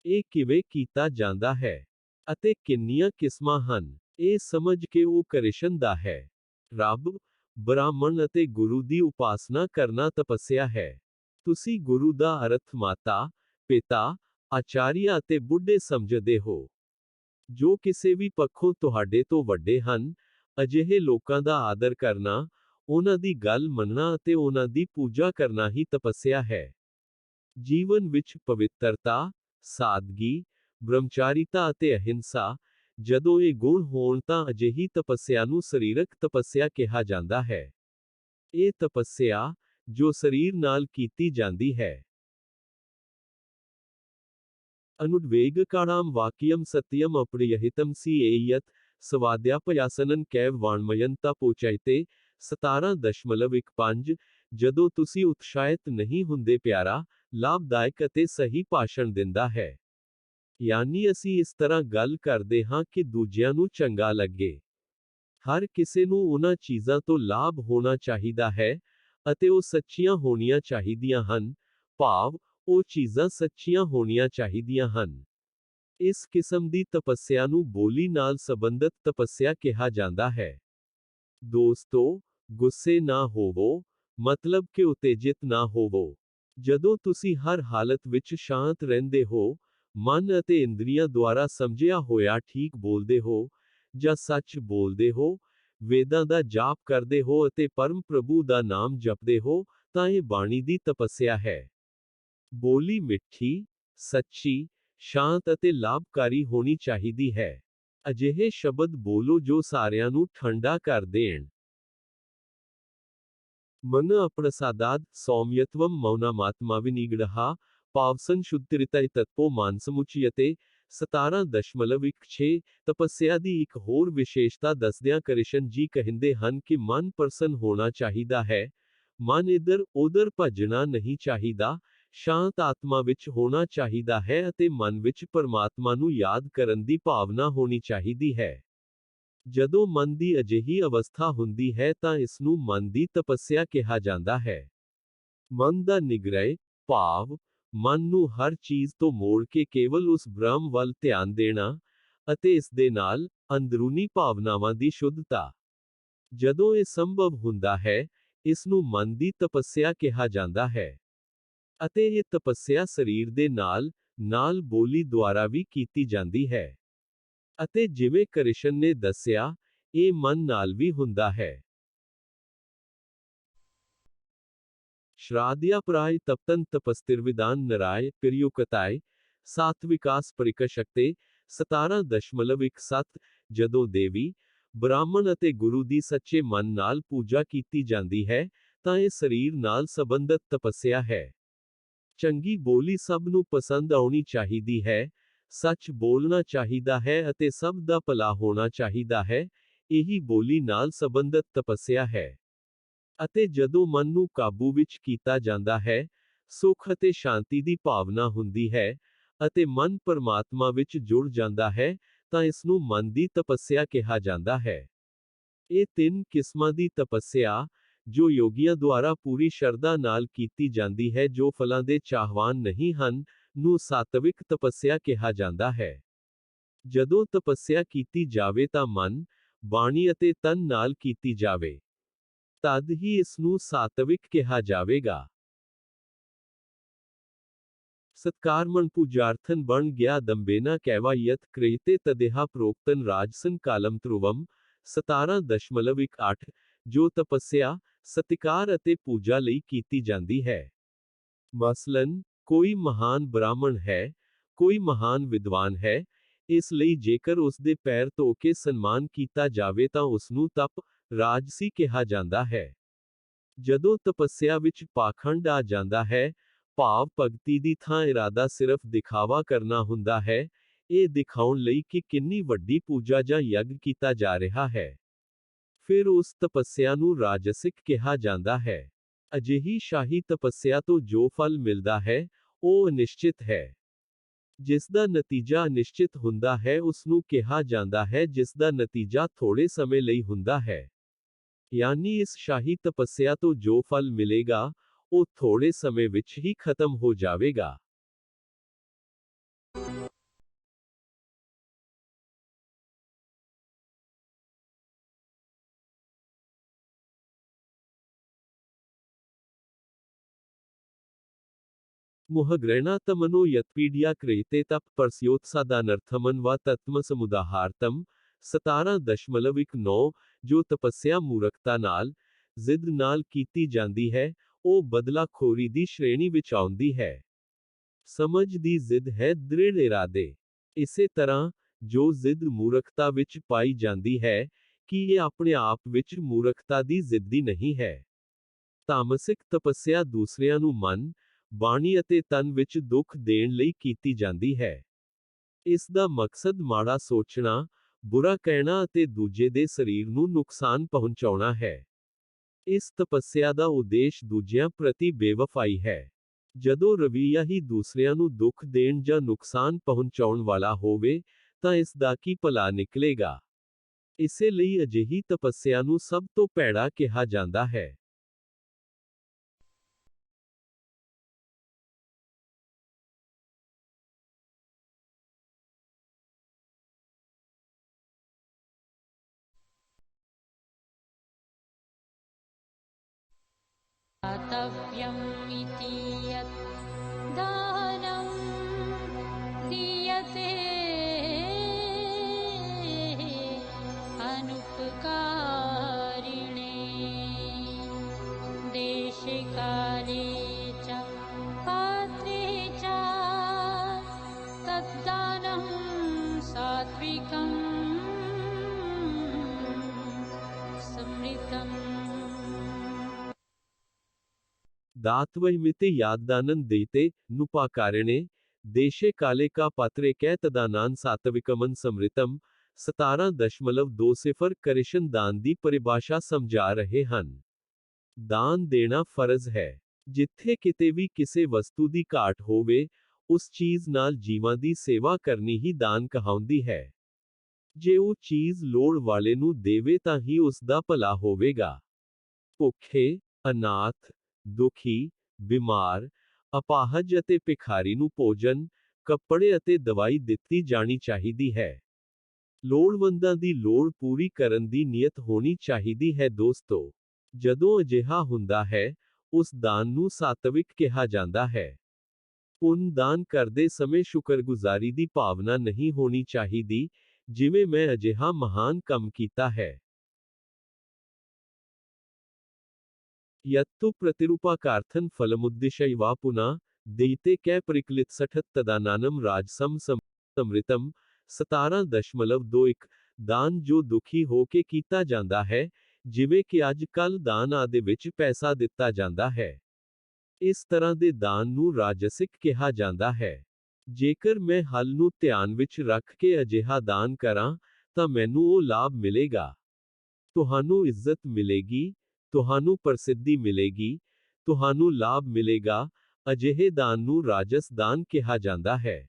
ਇਹ ਕਿਵੇਂ ਕੀਤਾ ਜਾਂਦਾ ਹੈ? ਅਤੇ ਕਿੰਨੀਆਂ ਕਿਸਮਾਂ ਹਨ, ਇਹ ਸਮਝ ਕੇ ਉਹ ਕ੍ਰਿਸ਼ਨ ਹੈ। ਰੱਬ, ਬ੍ਰਾਹਮਣ ਅਤੇ ਗੁਰੂ ਦੀ ਉਪਾਸਨਾ ਕਰਨਾ ਤਪੱਸਿਆ ਹੈ। ਤੁਸੀਂ ਗੁਰੂ ਦਾ ਅਰਥ ਮਾਤਾ, ਪਿਤਾ, ਆਚਾਰੀਆ ਅਤੇ ਬੁੱਢੇ ਸਮਝਦੇ ਹੋ, ਜੋ ਕਿਸੇ ਵੀ ਪੱਖੋਂ ਤੁਹਾਡੇ ਤੋਂ ਵੱਡੇ ਹਨ। ਅਜਿਹੇ ਲੋਕਾਂ ਦਾ ਆਦਰ ਕਰਨਾ, ਉਹਨਾਂ ਦੀ ਗੱਲ ਮੰਨਣਾ ਅਤੇ ਉਹਨਾਂ ਦੀ ਪੂਜਾ ਕਰਨਾ ਹੀ ਤਪੱਸਿਆ ਹੈ। ਜੀਵਨ ਵਿੱਚ ਪਵਿੱਤਰਤਾ, ਸਾਦਗੀ, ਬ੍ਰਹਮਚਾਰੀਤਾ ਅਤੇ ਅਹਿੰਸਾ, ਜਦੋਂ ਇਹ ਗੁਣ ਹੋਣ ਤਾਂ ਅਜਿਹੀ ਤਪੱਸਿਆ ਨੂੰ ਸਰੀਰਕ ਤਪੱਸਿਆ ਕਿਹਾ ਜਾਂਦਾ ਹੈ। ਇਹ ਤਪੱਸਿਆ, ਜੋ ਸਰੀਰ ਨਾਲ ਕੀਤੀ ਜਾਂਦੀ ਹੈ। ਅਨੁਡਵੇਗਕਾਣਾਮ ਵਾਕਿਅਮ ਸਤਿਅਮ ਅਪਰਿਯਹਿਤਮ ਸੀ ਏਯਤ, ਸਵਾਧਿਆਪਯਾਸਨਨ ਕੈਵ ਵਾਣਮਯਨ ਤਪੋਚੈਤੇ, 17.15। ਜਦੋਂ ਤੁਸੀਂ ਉਤਸ਼ਾਹਿਤ ਨਹੀਂ ਹੁੰਦੇ ਪਿਆਰਾ, ਲਾਭਦਾਇਕ ਅਤੇ ਸਹੀ ਭਾਸ਼ਣ ਦਿੰਦਾ ਹੈ। ਯਾਨੀ ਅਸੀਂ ਇਸ ਤਰ੍ਹਾਂ ਗੱਲ ਕਰਦੇ ਹਾਂ ਕਿ ਦੂਜਿਆਂ ਨੂੰ ਚੰਗਾ ਲੱਗੇ। ਹਰ ਕਿਸੇ ਨੂੰ ਉਹਨਾਂ ਚੀਜ਼ਾਂ ਤੋਂ ਲਾਭ ਹੋਣਾ ਚਾਹੀਦਾ ਹੈ, ਅਤੇ ਉਹ ਸੱਚੀਆਂ ਹੋਣੀਆਂ ਚਾਹੀਦੀਆਂ ਹਨ, ਭਾਵ, ਉਹ ਚੀਜ਼ਾਂ ਸੱਚੀਆਂ ਹੋਣੀਆਂ ਚਾਹੀਦੀਆਂ ਹਨ। ਇਸ ਕਿਸਮ ਦੀ ਤਪੱਸਿਆ ਨੂੰ ਬੋਲੀ ਨਾਲ ਸੰਬੰਧਿਤ ਤਪੱਸਿਆ ਕਿਹਾ ਜਾਂਦਾ ਹੈ। ਦੋਸਤੋ, ਗੁੱਸੇ ਨਾ ਹੋਵੋ, ਮਤਲਬ ਕਿ ਉਤੇਜਿਤ ਨਾ ਹੋਵੋ। ਜਦੋਂ ਤੁਸੀਂ ਹਰ ਹਾਲਤ ਵਿੱਚ ਸ਼ਾਂਤ ਰਹਿੰਦੇ ਹੋ, ਮਨ ਅਤੇ ਇੰਦਰੀਆਂ ਦੁਆਰਾ ਸਮਝਿਆ ਹੋਇਆ ਠੀਕ ਬੋਲਦੇ ਹੋ, ਜਾਂ ਸੱਚ ਬੋਲਦੇ ਹੋ, ਵੇਦਾਂ ਦਾ ਜਾਪ ਕਰਦੇ ਹੋ ਅਤੇ ਪਰਮ ਪ੍ਰਭੂ ਦਾ ਨਾਮ ਜਪਦੇ ਹੋ, ਤਾਂ ਇਹ ਬਾਣੀ ਦੀ ਤਪੱਸਿਆ ਹੈ। ਬੋਲੀ ਮਿੱਠੀ, ਸੱਚੀ, ਸ਼ਾਂਤ ਅਤੇ ਲਾਭਕਾਰੀ ਹੋਣੀ ਚਾਹੀਦੀ ਹੈ। ਅਜਿਹੇ ਸ਼ਬਦ ਬੋਲੋ ਜੋ ਸਾਰਿਆਂ ਨੂੰ ਠੰਡਾ ਕਰ ਦੇਣ। ਮਨ ਅਪ੍ਰਸਾਦਾਦ ਸੌਮਯਤਵਮ ਮੌਨਾਮਾਤਮਾਵਿਨਿਗੜਹਾ, ਪਾਵਸਨ ਸ਼ੁੱਧਰਿਤਇ ਤਤਪੋ ਮਾਨਸਮੁਚਯਤੇ, 17.16। ਤਪੱਸਿਆ ਦੀ ਇੱਕ ਹੋਰ ਵਿਸ਼ੇਸ਼ਤਾ ਦੱਸਦਿਆਂ ਕ੍ਰਿਸ਼ਨ ਜੀ ਕਹਿੰਦੇ ਹਨ ਕਿ ਮਨ ਪ੍ਰਸੰਨ ਹੋਣਾ ਚਾਹੀਦਾ ਹੈ। ਮਨ ਇੱਧਰ ਉੱਧਰ ਭੱਜਣਾ ਨਹੀਂ ਚਾਹੀਦਾ, ਸ਼ਾਂਤ ਆਤਮਾ ਵਿੱਚ ਹੋਣਾ ਚਾਹੀਦਾ ਹੈ ਅਤੇ ਮਨ ਵਿੱਚ ਪਰਮਾਤਮਾ ਨੂੰ ਯਾਦ ਕਰਨ ਦੀ ਭਾਵਨਾ ਹੋਣੀ ਚਾਹੀਦੀ ਹੈ। ਜਦੋਂ ਮਨ ਦੀ ਅਜਿਹੀ ਅਵਸਥਾ ਹੁੰਦੀ ਹੈ ਤਾਂ ਇਸ ਨੂੰ ਮਨ ਦੀ ਤਪੱਸਿਆ ਕਿਹਾ ਜਾਂਦਾ ਹੈ। ਮਨ ਦਾ ਨਿਗ੍ਰਹਿ, ਭਾਵ, ਮਨ ਨੂੰ ਹਰ ਚੀਜ਼ ਤੋਂ ਮੋੜ ਕੇ ਕੇਵਲ ਉਸ ਬ੍ਰਹਮ ਵੱਲ ਧਿਆਨ ਦੇਣਾ, ਅਤੇ ਇਸ ਦੇ ਨਾਲ, ਅੰਦਰੂਨੀ ਭਾਵਨਾਵਾਂ ਦੀ ਸ਼ੁੱਧਤਾ। ਜਦੋਂ ਇਹ ਸੰਭਵ ਹੁੰਦਾ ਹੈ, ਇਸ ਨੂੰ ਮਨ ਦੀ ਤਪੱਸਿਆ ਕਿਹਾ ਜਾਂਦਾ ਹੈ। ਅਤੇ ਇਹ ਤਪੱਸਿਆ ਸਰੀਰ ਦੇ ਨਾਲ ਬੋਲੀ ਦੁਆਰਾ ਵੀ ਕੀਤੀ ਜਾਂਦੀ ਹੈ। ਅਤੇ ਜਿਵੇਂ ਕ੍ਰਿਸ਼ਨ ਨੇ ਦੱਸਿਆ, ਇਹ ਮਨ ਨਾਲ ਵੀ ਹੁੰਦਾ ਹੈ। ਸ਼੍ਰਾਧਿਆਪਰਾਇ ਤਪਤਨ ਤਪਸਤਿਰਵਿਦਾਨ ਨਰਾਇ ਪਿਰਯੁਕਤਾਇ, ਸਾਤਵਿਕਾਸ ਪਰਿਕਸ਼ਕਤੇ, 17.17। ਜਦੋਂ ਦੇਵੀ, ਬ੍ਰਾਹਮਣ ਅਤੇ ਗੁਰੂ ਦੀ ਸੱਚੇ ਮਨ ਨਾਲ ਪੂਜਾ ਕੀਤੀ ਜਾਂਦੀ ਹੈ, ਤਾਂ ਇਹ ਸਰੀਰ ਨਾਲ ਸੰਬੰਧਿਤ ਤਪੱਸਿਆ ਹੈ। ਚੰਗੀ ਬੋਲੀ ਸਭ ਨੂੰ ਪਸੰਦ ਆਉਣੀ ਚਾਹੀਦੀ ਹੈ, ਸੱਚ ਬੋਲਣਾ ਚਾਹੀਦਾ ਹੈ ਅਤੇ ਸਭ ਦਾ ਭਲਾ ਹੋਣਾ ਚਾਹੀਦਾ ਹੈ, ਇਹੀ ਬੋਲੀ ਨਾਲ ਸੰਬੰਧਿਤ ਤਪੱਸਿਆ ਹੈ। ਅਤੇ ਜਦੋਂ ਮਨ ਨੂੰ ਕਾਬੂ ਵਿੱਚ ਕੀਤਾ ਜਾਂਦਾ ਹੈ, ਸੁੱਖ ਅਤੇ ਸ਼ਾਂਤੀ ਦੀ ਭਾਵਨਾ ਹੁੰਦੀ ਹੈ, ਅਤੇ ਮਨ ਪਰਮਾਤਮਾ ਵਿੱਚ ਜੁੜ ਜਾਂਦਾ ਹੈ, ਤਾਂ ਇਸ ਨੂੰ ਮਨ ਦੀ ਤਪੱਸਿਆ ਕਿਹਾ ਜਾਂਦਾ ਹੈ। ਇਹ ਤਿੰਨ ਕਿਸਮਾਂ ਦੀ ਤਪੱਸਿਆ, ਜੋ ਯੋਗੀਆਂ ਦੁਆਰਾ ਪੂਰੀ ਸ਼ਰਧਾ ਨਾਲ ਕੀਤੀ ਜਾਂਦੀ ਹੈ ਜੋ ਫਲਾਂ ਦੇ ਚਾਹਵਾਨ ਨਹੀਂ ਹਨ, ਨੂੰ ਸਾਤਵਿਕ ਤਪੱਸਿਆ ਕਿਹਾ ਜਾਂਦਾ ਹੈ। ਜਦੋਂ ਤਪੱਸਿਆ ਕੀਤੀ ਜਾਵੇ ਤਾਂ ਮਨ, ਬਾਣੀ ਅਤੇ ਤਨ ਨਾਲ ਕੀਤੀ ਜਾਵੇ, ਤਦ ਹੀ ਇਸ ਨੂੰ ਸਾਤਵਿਕ ਕਿਹਾ ਜਾਵੇਗਾ। ਸਤਕਾਰਮਣ ਪੂਜਾਰਥਨ ਬਣ ਗਿਆ ਦੰਬੇਨਾ ਕੈਵਾਯਤ ਕ੍ਰੇਤੇ ਤਦੇਹਾ ਪ੍ਰੋਕਤਨ ਰਾਜਸਨ ਕਾਲਮ ਧਰੁਵਮ, 17.18। ਜੋ ਤਪੱਸਿਆ, ਸਤਿਕਾਰ ਅਤੇ ਪੂਜਾ ਲਈ ਕੀਤੀ ਜਾਂਦੀ ਹੈ। ਮਸਲਨ, ਕੋਈ ਮਹਾਨ ਬ੍ਰਾਹਮਣ ਹੈ, ਕੋਈ ਮਹਾਨ ਵਿਦਵਾਨ ਹੈ, ਇਸ ਲਈ ਜੇਕਰ ਉਸ ਦੇ ਪੈਰ ਧੋ ਕੇ ਸਨਮਾਨ ਕੀਤਾ ਜਾਵੇ ਤਾਂ ਉਸ ਨੂੰ ਤਪ, ਰਾਜਸੀ ਕਿਹਾ ਜਾਂਦਾ ਹੈ। ਜਦੋਂ ਤਪੱਸਿਆ ਵਿੱਚ ਪਾਖੰਡ ਆ ਜਾਂਦਾ ਹੈ, ਭਾਵ ਭਗਤੀ ਦੀ ਥਾਂ ਇਰਾਦਾ ਸਿਰਫ ਦਿਖਾਵਾ ਕਰਨਾ ਹੁੰਦਾ ਹੈ, ਇਹ ਦਿਖਾਉਣ ਲਈ ਕਿ ਕਿੰਨੀ ਵੱਡੀ ਪੂਜਾ ਜਾਂ ਯੱਗ ਕੀਤਾ ਜਾ ਰਿਹਾ ਹੈ, ਫਿਰ ਉਸ ਤਪੱਸਿਆ ਨੂੰ ਰਾਜਸਿਕ ਕਿਹਾ ਜਾਂਦਾ ਹੈ। ਅਜਿਹੀ ਸ਼ਾਹੀ ਤਪੱਸਿਆ ਤੋਂ ਜੋ ਫਲ ਮਿਲਦਾ ਹੈ, ਉਹ ਅਨਿਸ਼ਚਿਤ ਹੈ। ਜਿਸ ਦਾ ਨਤੀਜਾ ਅਨਿਸ਼ਚਿਤ ਹੁੰਦਾ ਹੈ ਉਸ ਨੂੰ ਕਿਹਾ ਜਾਂਦਾ ਹੈ ਜਿਸ ਦਾ ਨਤੀਜਾ ਥੋੜੇ ਸਮੇਂ ਲਈ ਹੁੰਦਾ ਹੈ। ਯਾਨੀ ਇਸ ਸ਼ਾਹੀ ਤਪੱਸਿਆ ਤੋਂ ਜੋ ਫਲ ਮਿਲੇਗਾ, ਉਹ ਥੋੜੇ ਸਮੇਂ ਵਿੱਚ ਹੀ ਖਤਮ ਹੋ ਜਾਵੇਗਾ। मुहग्रहणा तमनो यत्पीडिया कृते तप परस्योत्सादानर्थमन व तत्मसमुदाहारतम 17.9 ਜੋ ਤਪੱਸਿਆ ਮੂਰਖਤਾ ਨਾਲ, ਜ਼ਿੱਦ ਨਾਲ ਕੀਤੀ ਜਾਂਦੀ ਹੈ, ਉਹ ਬਦਲਾਖੋਰੀ ਦੀ ਸ਼੍ਰੇਣੀ ਵਿੱਚ ਆਉਂਦੀ ਹੈ। ਸਮਝ ਦੀ ਜ਼ਿੱਦ ਹੈ ਦ੍ਰਿੜ ਇਰਾਦੇ। ਇਸੇ ਤਰ੍ਹਾਂ, ਜੋ ਜ਼ਿੱਦ ਮੂਰਖਤਾ ਵਿੱਚ ਪਾਈ ਜਾਂਦੀ ਹੈ, ਕਿ ਇਹ ਆਪਣੇ ਆਪ ਵਿੱਚ ਮੂਰਖਤਾ ਦੀ ਜ਼ਿੱਦੀ ਨਹੀਂ ਹੈ। ਤਾਮਸਿਕ ਤਪੱਸਿਆ ਦੂਸਰਿਆਂ ਨੂੰ ਮਨ, ਬਾਣੀ ਅਤੇ ਤਨ ਵਿੱਚ ਦੁੱਖ ਦੇਣ ਲਈ ਕੀਤੀ ਜਾਂਦੀ ਹੈ। ਇਸ ਦਾ ਮਕਸਦ ਮਾੜਾ ਸੋਚਣਾ, ਬੁਰਾ ਕਹਿਣਾ ਅਤੇ ਦੂਜੇ ਦੇ ਸਰੀਰ ਨੂੰ ਨੁਕਸਾਨ ਪਹੁੰਚਾਉਣਾ ਹੈ। ਇਸ ਤਪੱਸਿਆ ਦਾ ਉਦੇਸ਼ ਦੂਜਿਆਂ ਪ੍ਰਤੀ ਬੇਵਫਾਈ ਹੈ। ਜਦੋਂ ਰਵੱਈਆ ਹੀ ਦੂਸਰਿਆਂ ਨੂੰ ਦੁੱਖ ਦੇਣ ਜਾਂ ਨੁਕਸਾਨ ਪਹੁੰਚਾਉਣ ਵਾਲਾ ਹੋਵੇ, ਤਾਂ ਇਸ ਦਾ ਕੀ ਭਲਾ ਨਿਕਲੇਗਾ। ਇਸੇ ਲਈ ਅਜਿਹੀ ਤਪੱਸਿਆ ਨੂੰ ਸਭ ਤੋਂ ਭੈੜਾ ਕਿਹਾ ਜਾਂਦਾ ਹੈ। दातव्यम् इति यत् दानं दीयते अनुपकारिणे देशे काले च पात्रे च तद्दानं सात्विकं स्मृतम्। दातवैमिते यादानन देते नुपाकारिणे देशे काले का पात्रे कै तदानान सात्विकमन ਸਮ੍ਰਿਤਮ 17.20 ਕ੍ਰਿਸ਼ਨ ਦਾਨ ਦੀ ਪਰਿਭਾਸ਼ਾ ਸਮਝਾ ਰਹੇ ਹਨ। ਦਾਨ ਦੇਣਾ ਫਰਜ਼ ਹੈ। ਜਿੱਥੇ ਕਿਤੇ ਵੀ ਕਿਸੇ ਵਸਤੂ ਦੀ ਘਾਟ ਹੋਵੇ, ਉਸ ਚੀਜ਼ ਨਾਲ ਜੀਵਾਂ ਦੀ ਸੇਵਾ ਕਰਨੀ ਹੀ ਦਾਨ ਕਹਾਉਂਦੀ ਹੈ। ਜੇ ਉਹ ਚੀਜ਼ ਲੋੜ ਵਾਲੇ ਨੂੰ ਦੇਵੇ ਤਾਂ ਹੀ ਉਸ ਦਾ ਭਲਾ ਹੋਵੇਗਾ। ਭੁੱਖੇ, ਅਨਾਥ, ਦੁਖੀ, ਬਿਮਾਰ, ਅਪਾਹਜ ਅਤੇ ਭਿਖਾਰੀ ਨੂੰ ਭੋਜਨ, ਕੱਪੜੇ ਅਤੇ ਦਵਾਈ ਦਿੱਤੀ ਜਾਣੀ ਚਾਹੀਦੀ ਹੈ। ਲੋੜਵੰਦਾਂ ਦੀ ਲੋੜ ਪੂਰੀ ਕਰਨ ਦੀ ਨੀਅਤ ਹੋਣੀ ਚਾਹੀਦੀ ਹੈ ਦੋਸਤੋ। ਜਦੋਂ ਅਜਿਹਾ ਹੁੰਦਾ ਹੈ, ਉਸ ਦਾਨ ਨੂੰ ਸਾਤਵਿਕ ਕਿਹਾ ਜਾਂਦਾ ਹੈ। ਪੁੰਨ ਦਾਨ ਕਰਦੇ ਸਮੇਂ ਸ਼ੁਕਰਗੁਜ਼ਾਰੀ ਦੀ ਭਾਵਨਾ ਨਹੀਂ ਹੋਣੀ ਚਾਹੀਦੀ, ਜਿਵੇਂ ਮੈਂ ਅਜਿਹਾ ਮਹਾਨ ਕੰਮ ਕੀਤਾ ਹੈ। यत्तु प्रतिरूपाकार्थन फलमुद्दिशैवा पुनः देते कै परिकलित सठत तदानानम राजसम समृतम 17.21 ਦਾਨ ਜੋ ਦੁਖੀ ਹੋ ਕੇ ਕੀਤਾ ਜਾਂਦਾ ਹੈ, ਜਿਵੇਂ ਕਿ ਅੱਜ ਕੱਲ ਦਾਨ ਆਦਿ ਵਿੱਚ ਪੈਸਾ ਦਿੱਤਾ ਜਾਂਦਾ ਹੈ। ਇਸ ਤਰ੍ਹਾਂ ਦੇ ਦਾਨ ਨੂੰ ਰਾਜਸਿਕ ਕਿਹਾ ਜਾਂਦਾ ਹੈ। ਜੇਕਰ ਮੈਂ ਹੱਲ ਨੂੰ ਧਿਆਨ ਵਿੱਚ ਰੱਖ ਕੇ ਅਜਿਹਾ ਦਾਨ ਕਰਾਂ, ਤਾਂ ਮੈਨੂੰ ਉਹ ਲਾਭ ਮਿਲੇਗਾ। ਤੁਹਾਨੂੰ ਇੱਜ਼ਤ ਮਿਲੇਗੀ, ਤੁਹਾਨੂੰ ਪ੍ਰਸਿੱਧੀ ਮਿਲੇਗੀ, ਤੁਹਾਨੂੰ ਲਾਭ ਮਿਲੇਗਾ। ਅਜਿਹੇ ਦਾਨ ਨੂੰ ਰਾਜਸ ਦਾਨ ਕਿਹਾ ਜਾਂਦਾ ਹੈ।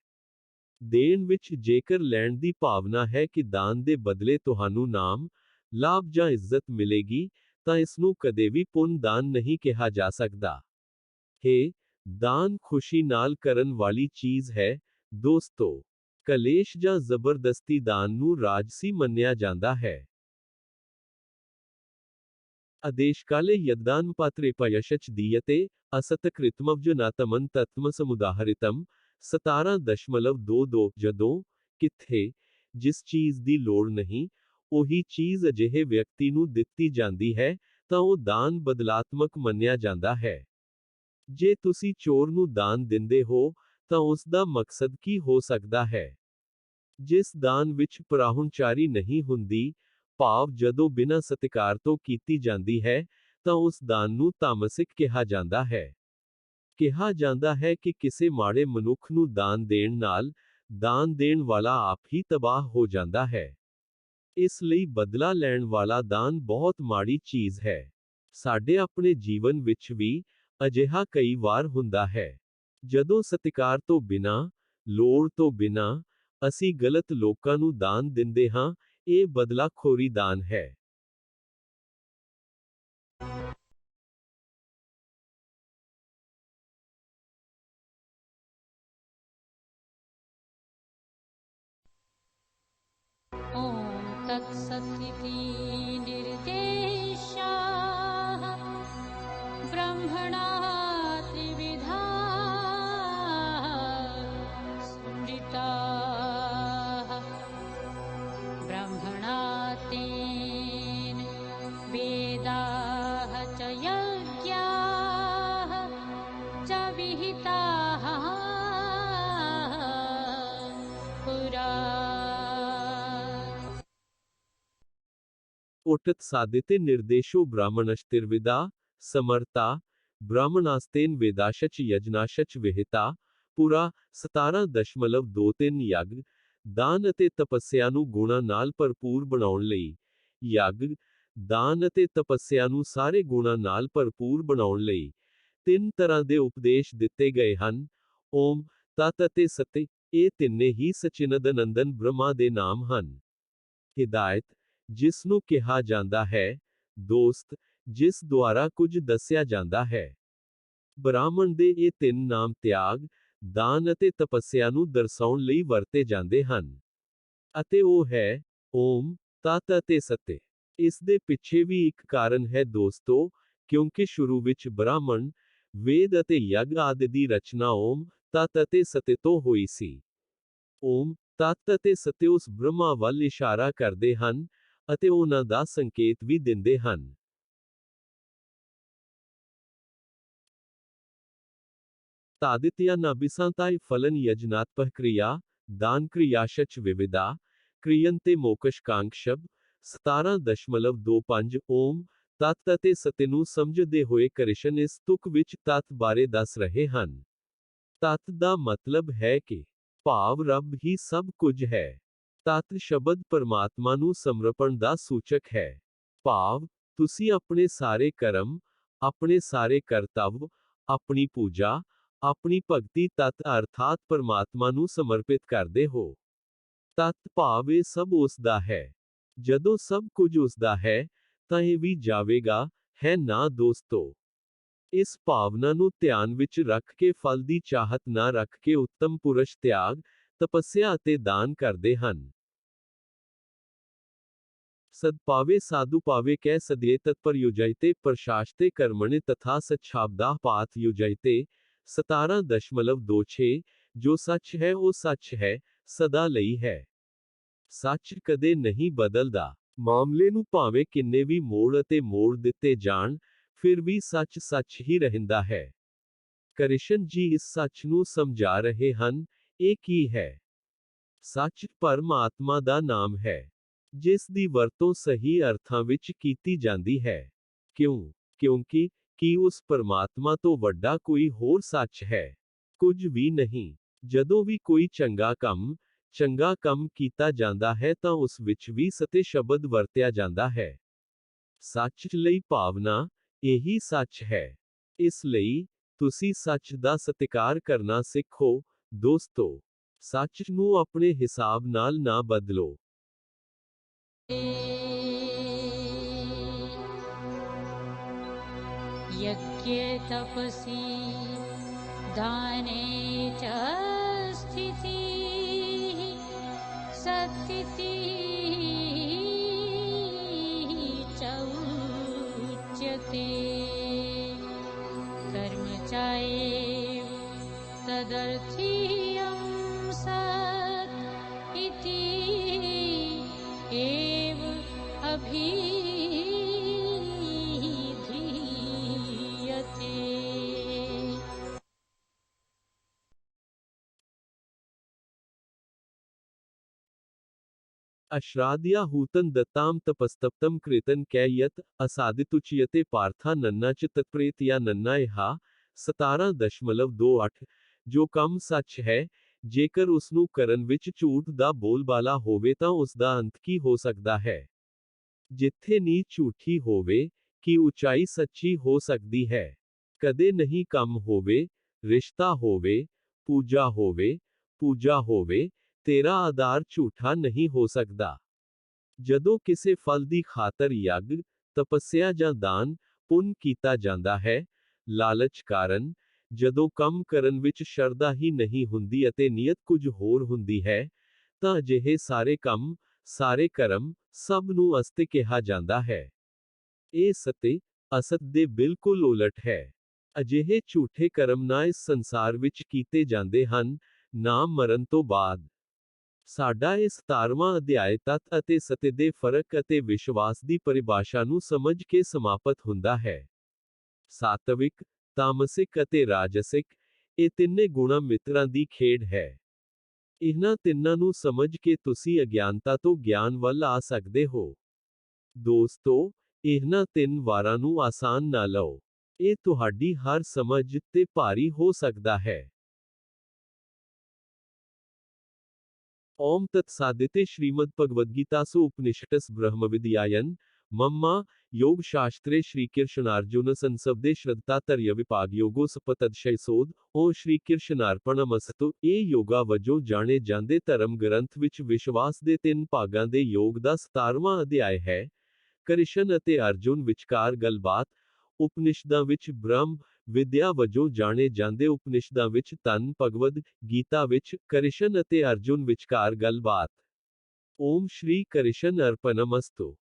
ਦੇਣ ਵਿੱਚ ਜੇਕਰ ਲੈਣ ਦੀ ਭਾਵਨਾ ਹੈ ਕਿ ਦਾਨ ਦੇ ਬਦਲੇ ਤੁਹਾਨੂੰ ਨਾਮ, ਲਾਭ ਜਾਂ ਇੱਜ਼ਤ ਮਿਲੇਗੀ, ਤਾਂ ਇਸ ਨੂੰ ਕਦੇ ਵੀ ਪੁੰਨ ਦਾਨ ਨਹੀਂ ਕਿਹਾ ਜਾ ਸਕਦਾ। ਦਾਨ ਖੁਸ਼ੀ ਨਾਲ ਕਰਨ ਵਾਲੀ ਚੀਜ਼ ਹੈ, ਦੋਸਤੋ। ਕਲੇਸ਼ ਜਾਂ ਜ਼ਬਰਦਸਤੀ ਦਾਨ ਨੂੰ ਰਾਜਸੀ ਮੰਨਿਆ ਜਾਂਦਾ ਹੈ। आदेशकाले यद्दान पात्रे पयशच दीयते असतकृतमवजनातमन तत्मसमुदाहरितम 17.22 ਜਦੋਂ ਕਿੱਥੇ ਜਿਸ ਚੀਜ਼ ਦੀ ਲੋੜ ਨਹੀਂ, ਉਹੀ ਚੀਜ਼ ਅਜਿਹੇ ਵਿਅਕਤੀ ਨੂੰ ਦਿੱਤੀ ਜਾਂਦੀ ਹੈ, ਤਾਂ ਉਹ ਦਾਨ ਬਦਲਾਤਮਕ ਮੰਨਿਆ ਜਾਂਦਾ ਹੈ। ਜੇ ਤੁਸੀਂ ਚੋਰ ਨੂੰ ਦਾਨ ਦਿੰਦੇ ਹੋ, ਤਾਂ ਉਸ ਦਾ ਮਕਸਦ ਕੀ ਹੋ ਸਕਦਾ ਹੈ? ਜਿਸ ਦਾਨ ਵਿੱਚ ਪਰਾਹੁਣਚਾਰੀ ਨਹੀਂ ਹੁੰਦੀ, ਭਾਵ ਜਦੋਂ ਬਿਨਾਂ ਸਤਿਕਾਰ ਤੋਂ ਕੀਤੀ ਜਾਂਦੀ ਹੈ, ਤਾਂ ਉਸ ਦਾਨ ਨੂੰ ਤਾਮਸਿਕ ਕਿਹਾ ਜਾਂਦਾ ਹੈ। ਕਿਹਾ ਜਾਂਦਾ ਹੈ ਕਿ ਕਿਸੇ ਮਾੜੇ ਮਨੁੱਖ ਨੂੰ ਦਾਨ ਦੇਣ ਨਾਲ, ਦਾਨ ਦੇਣ ਵਾਲਾ ਆਪ ਹੀ ਤਬਾਹ ਹੋ ਜਾਂਦਾ ਹੈ। ਇਸ ਲਈ ਬਦਲਾ ਲੈਣ ਵਾਲਾ ਦਾਨ ਬਹੁਤ ਮਾੜੀ ਚੀਜ਼ ਹੈ। ਸਾਡੇ ਆਪਣੇ ਜੀਵਨ ਵਿੱਚ ਵੀ ਅਜਿਹਾ ਕਈ ਵਾਰ ਹੁੰਦਾ ਹੈ। ਜਦੋਂ ਸਤਿਕਾਰ ਤੋਂ ਬਿਨਾਂ, ਲੋੜ ਤੋਂ ਬਿਨਾਂ, ਅਸੀਂ ਗਲਤ ਲੋਕਾਂ ਨੂੰ ਦਾਨ ਦਿੰਦੇ ਹਾਂ, ਇਹ ਬਦਲਾਖੋਰੀ ਦਾਨ ਹੈ। ॐ तत्सदिति निर्देशाः ब्रह्मणा त्रिविधा ब्रह्मणातेन वेदाः च यज्ञाः च विहिताः पुरा। ओटत साधिते निर्देशो ब्राह्मणश्तिर्विदा समर्था ब्राह्मणास्तेन वेदाशच यजनाशच विहिता पुरा 17.23 ਯੱਗ ਦਾਨ ਅਤੇ ਤਪੱਸਿਆ ਨੂੰ ਗੁਣਾਂ ਨਾਲ ਭਰਪੂਰ ਬਣਾਉਣ ਲਈ ਯੱਗ ਦਾਨ ਅਤੇ ਤਪੱਸਿਆ ਨੂੰ ਸਾਰੇ ਗੁਣਾਂ ਨਾਲ ਭਰਪੂਰ ਬਣਾਉਣ ਲਈ ਤਿੰਨ ਤਰ੍ਹਾਂ ਦੇ ਉਪਦੇਸ਼ ਦਿੱਤੇ ਗਏ ਹਨ। ਓਮ ਤਤ ਅਤੇ ਸਤਿ ਇਹ ਤਿੰਨੇ ਹੀ ਸਚਿਨਦਨੰਦਨ ਬ੍ਰਹਮਾ ਦੇ ਨਾਮ ਹਨ। ਹਿਦਾਇਤ ਜਿਸ ਨੂੰ ਕਿਹਾ ਜਾਂਦਾ ਹੈ ਦੋਸਤ ਜਿਸ ਦੁਆਰਾ ਕੁਝ ਦੱਸਿਆ ਜਾਂਦਾ ਹੈ। ਬ੍ਰਾਹਮਣ ਦੇ ਇਹ ਤਿੰਨ ਨਾਮ ਤਿਆਗ ਦਾਨ ਅਤੇ ਤਪੱਸਿਆ ਨੂੰ ਦਰਸਾਉਣ ਲਈ ਵਰਤੇ ਜਾਂਦੇ ਹਨ ਅਤੇ ਉਹ ਹੈ ਓਮ ਤਤ ਅਤੇ ਸਤਿ। ਇਸ ਦੇ ਪਿੱਛੇ ਵੀ ਇੱਕ ਕਾਰਨ ਹੈ ਦੋਸਤੋ ਕਿਉਂਕਿ ਸ਼ੁਰੂ ਵਿੱਚ ਬ੍ਰਾਹਮਣ ਵੇਦ ਅਤੇ ਯੱਗ ਆਦਿ ਦੀ ਰਚਨਾ ਓਮ ਤਤ ਅਤੇ ਸਤਿ ਤੋਂ ਹੋਈ ਸੀ। ਓਮ ਤਤ ਅਤੇ ਸਤਿ ਉਸ ਬ੍ਰਹਮਾ ਵੱਲ ਇਸ਼ਾਰਾ ਕਰਦੇ ਹਨ ਅਤੇ ਉਹਨਾਂ ਦਾ ਸੰਕੇਤ ਵੀ ਦਿੰਦੇ ਹਨ। ਤਾਦਿਤਿਆ ਨਾਭਿਸਾਂਤਾਇ ਫਲਨ ਯਜਨਾਤਪਹ ਕ੍ਰਿਆ ਦਾਨ ਕ੍ਰਿਆਸ਼ਚ ਵਿਵਿਦਾ ਕ੍ਰਿਯੰਤੇ ਮੋਕਸ਼ਕਾਂਕਸ਼ਬ 17.25 ਓਮ ਤਤ ਅਤੇ ਸਤਿ ਨੂੰ ਸਮਝਦੇ ਹੋਏ ਕ੍ਰਿਸ਼ਨ ਇਸ ਤੁਕ ਵਿੱਚ ਤਤ ਬਾਰੇ ਦੱਸ ਰਹੇ ਹਨ। ਤਤ ਦਾ ਮਤਲਬ ਹੈ ਕਿ ਭਾਵ ਰੱਬ ਹੀ ਸਭ ਕੁਝ ਹੈ। ਤਤ ਸ਼ਬਦ ਪਰਮਾਤਮਾ ਨੂੰ ਸਮਰਪਣ ਦਾ ਸੂਚਕ ਹੈ। ਭਾਵ ਤੁਸੀਂ ਆਪਣੇ ਸਾਰੇ ਕਰਮ ਆਪਣੇ ਸਾਰੇ ਕਰਤੱਵ ਆਪਣੀ ਪੂਜਾ ਆਪਣੀ ਭਗਤੀ ਤਤ ਅਰਥਾਤ ਪਰਮਾਤਮਾ ਨੂੰ ਸਮਰਪਿਤ ਕਰਦੇ ਹੋ। ਤਤ ਭਾਵ ਇਹ ਸਭ ਉਸ ਦਾ ਹੈ। ਜਦੋਂ ਸਭ ਕੁਝ ਉਸ ਦਾ ਹੈ ਤਾਂ ਇਹ ਵੀ ਜਾਵੇਗਾ ਹੈ ਨਾ ਦੋਸਤੋ। ਇਸ ਭਾਵਨਾ ਨੂੰ ਧਿਆਨ ਵਿੱਚ ਰੱਖ ਕੇ ਫਲ ਦੀ ਚਾਹਤ ਨਾ ਰੱਖ ਕੇ ਉੱਤਮ ਪੁਰਸ਼ ਤਿਆਗ ਤਪੱਸਿਆ ਅਤੇ ਦਾਨ ਕਰਦੇ ਹਨ। ਸਦਪਾਵੇ ਸਾਧੂ ਪਾਵੇ ਕਹਿ ਸਦਿਏ ਤਤਪਰ ਯੁਜਯਤੇ ਪ੍ਰਸ਼ਾਸਤੇ ਕਰਮਣੇ ਤਥਾ ਸच्छाब्दाः ਪਾਥ ਯੁਜਯਤੇ 17.26 ਜੋ ਸੱਚ ਹੈ ਉਹ ਸੱਚ ਹੈ ਸਦਾ ਲਈ ਹੈ। ਸੱਚ ਕਦੇ ਨਹੀਂ ਬਦਲਦਾ। ਮਾਮਲੇ ਨੂੰ ਭਾਵੇਂ ਕਿੰਨੇ ਵੀ ਮੋੜ ਅਤੇ ਮੋੜ ਦਿੱਤੇ ਜਾਣ ਫਿਰ ਵੀ ਸੱਚ ਸੱਚ ਹੀ ਰਹਿੰਦਾ ਹੈ। ਕ੍ਰਿਸ਼ਨ ਜੀ ਇਸ ਸੱਚ ਨੂੰ ਸਮਝਾ ਰਹੇ ਹਨ। ਇਹ ਕੀ ਹੈ? ਸੱਚ ਪਰਮਾਤਮਾ ਦਾ ਨਾਮ ਹੈ ਜਿਸ ਦੀ ਵਰਤੋਂ ਸਹੀ ਅਰਥਾਂ ਵਿੱਚ ਕੀਤੀ ਜਾਂਦੀ ਹੈ। ਕਿਉਂ? ਕਿਉਂਕਿ ਕੀ ਉਸ ਪਰਮਾਤਮਾ ਤੋਂ ਵੱਡਾ ਕੋਈ ਹੋਰ ਸੱਚ ਹੈ? ਕੁਝ ਵੀ ਨਹੀਂ। ਜਦੋਂ ਵੀ ਕੋਈ ਚੰਗਾ ਕੰਮ ਕੀਤਾ ਜਾਂਦਾ ਹੈ ਤਾਂ ਉਸ ਵਿੱਚ ਵੀ ਸਤਿ ਸ਼ਬਦ ਵਰਤਿਆ ਜਾਂਦਾ ਹੈ। ਸੱਚ ਲਈ ਭਾਵਨਾ ਇਹੀ ਸੱਚ ਹੈ। ਇਸ ਲਈ ਤੁਸੀਂ ਸੱਚ ਦਾ ਸਤਿਕਾਰ ਕਰਨਾ ਸਿੱਖੋ ਦੋਸਤੋ। ਸੱਚ ਨੂੰ ਆਪਣੇ ਹਿਸਾਬ ਨਾਲ ਨਾ ਬਦਲੋ। यज्ञे तपसि दाने च स्थितिः सत्तितिः च उच्यते कर्म चाएव तदर्थीयं सत् इति एव अभिधीयते। अश्राद्या हूतन दत्ताम तपस्तप्तम कृतन कैयत असादितुच्यते पार्था नन्ना च तत्प्रेत या नन्ना इहा 17.28 ਜੋ ਕੰਮ ਸੱਚ ਹੈ ਜੇਕਰ ਉਸ ਨੂੰ ਕਰਨ ਵਿੱਚ ਝੂਠ ਦਾ ਬੋਲਬਾਲਾ ਹੋਵੇ ਤਾਂ ਉਸ ਦਾ ਅੰਤ ਕੀ ਹੋ ਸਕਦਾ ਹੈ। ਜਿੱਥੇ ਨੀਂਹ ਝੂਠੀ ਹੋਵੇ ਕੀ ਉਚਾਈ ਸੱਚੀ ਹੋ ਸਕਦੀ ਹੈ। ਕਦੇ ਨਹੀਂ ਕੰਮ ਹੋਵੇ ਰਿਸ਼ਤਾ ਹੋਵੇ ਪੂਜਾ ਹੋਵੇ ਤੇਰਾ ਆਧਾਰ ਝੂਠਾ ਨਹੀਂ ਹੋ ਸਕਦਾ। ਜਦੋਂ ਕਿਸੇ ਫਲ ਦੀ ਖਾਤਰ ਯੱਗ ਤਪੱਸਿਆ ਜਾਂ ਦਾਨ ਪੁੰਨ ਕੀਤਾ ਜਾਂਦਾ ਹੈ ਲਾਲਚ ਕਾਰਨ ਜਦੋਂ ਕੰਮ ਕਰਨ ਵਿੱਚ ਸ਼ਰਧਾ ਹੀ ਨਹੀਂ ਹੁੰਦੀ ਅਤੇ ਨੀਅਤ ਕੁਝ ਹੋਰ ਹੁੰਦੀ ਹੈ ਤਾਂ ਅਜਿਹੇ ਸਾਰੇ ਕੰਮ ਸਾਰੇ ਕਰਮ ਸਭ ਨੂੰ ਅਸਤ ਕਿਹਾ ਜਾਂਦਾ ਹੈ। ਇਹ ਸਤਿ ਅਸਤ ਦੇ ਬਿਲਕੁਲ ਉਲਟ ਹੈ। ਅਜਿਹੇ ਝੂਠੇ ਕਰਮ ਨਾ ਇਸ ਸੰਸਾਰ ਵਿੱਚ ਕੀਤੇ ਜਾਂਦੇ ਹਨ ਨਾ ਮਰਨ ਤੋਂ ਬਾਅਦ। ਸਾਡਾ ਇਹ 17ਵਾਂ ਅਧਿਆਇ ਤੱਤ ਅਤੇ ਸਤਿ ਦੇ ਫਰਕ ਅਤੇ ਵਿਸ਼ਵਾਸ ਦੀ ਪਰਿਭਾਸ਼ਾ ਨੂੰ ਸਮਝ ਕੇ ਸਮਾਪਤ ਹੁੰਦਾ ਹੈ। ਸਾਤਵਿਕ, ਤਾਮਸਿਕ ਅਤੇ ਰਾਜਸਿਕ, ਇਹ ਤਿੰਨੇ ਗੁਣਾਂ ਮਿੱਤਰਾਂ ਦੀ ਖੇਡ ਹੈ। ਇਹਨਾਂ ਤਿੰਨਾਂ ਨੂੰ ਸਮਝ ਕੇ ਤੁਸੀਂ ਅਗਿਆਨਤਾ ਤੋਂ ਗਿਆਨ ਵੱਲ ਆ ਸਕਦੇ ਹੋ। ਦੋਸਤੋ, ਇਹਨਾਂ ਤਿੰਨ ਵਾਰਾਂ ਨੂੰ ਆਸਾਨ ਨਾ ਲਓ। ਇਹ ਤੁਹਾਡੀ ਹਰ ਸਮਝ ਤੇ ਭਾਰੀ ਹੋ ਸਕਦਾ ਹੈ। ओम तत्सादिते श्रीमद्भगवद्गीतासु उपनिषट्सु ब्रह्मविद्यायां मम्मा योगशास्त्रे श्रीकृष्णार्जुन संसदे श्रद्धातर्य विभाग योगो सपतदशयसोद ओ श्रीकृष्णार्पणमस्तु। ਇਹ ਯੋਗਾ ਵਜੋਂ ਜਾਣੇ ਜਾਂਦੇ ਧਰਮ ਗ੍ਰੰਥ ਵਿੱਚ ਵਿਸ਼ਵਾਸ ਦੇ ਤਿੰਨ ਭਾਗਾਂ ਦੇ ਯੋਗ ਦਾ 17ਵਾਂ ਅਧਿਆਇ ਹੈ। ਕ੍ਰਿਸ਼ਨ ਅਤੇ ਅਰਜੁਨ ਵਿਚਕਾਰ ਗੱਲਬਾਤ। ਉਪਨਿਸ਼ਦਾਂ ਵਿੱਚ ਬ੍ਰਹਮ ਵਿਦਿਆ ਵਜੋਂ ਜਾਣੇ ਜਾਂਦੇ ਉਪਨਿਸ਼ਦਾਂ ਵਿੱਚ ਧੰਨ ਭਗਵਦ ਗੀਤਾ ਵਿੱਚ ਕ੍ਰਿਸ਼ਨ ਅਤੇ ਅਰਜੁਨ ਵਿਚਕਾਰ ਗੱਲਬਾਤ। ਓਮ ਸ਼੍ਰੀ ਕ੍ਰਿਸ਼ਨ ਅਰਪਣਮਸਤੂ।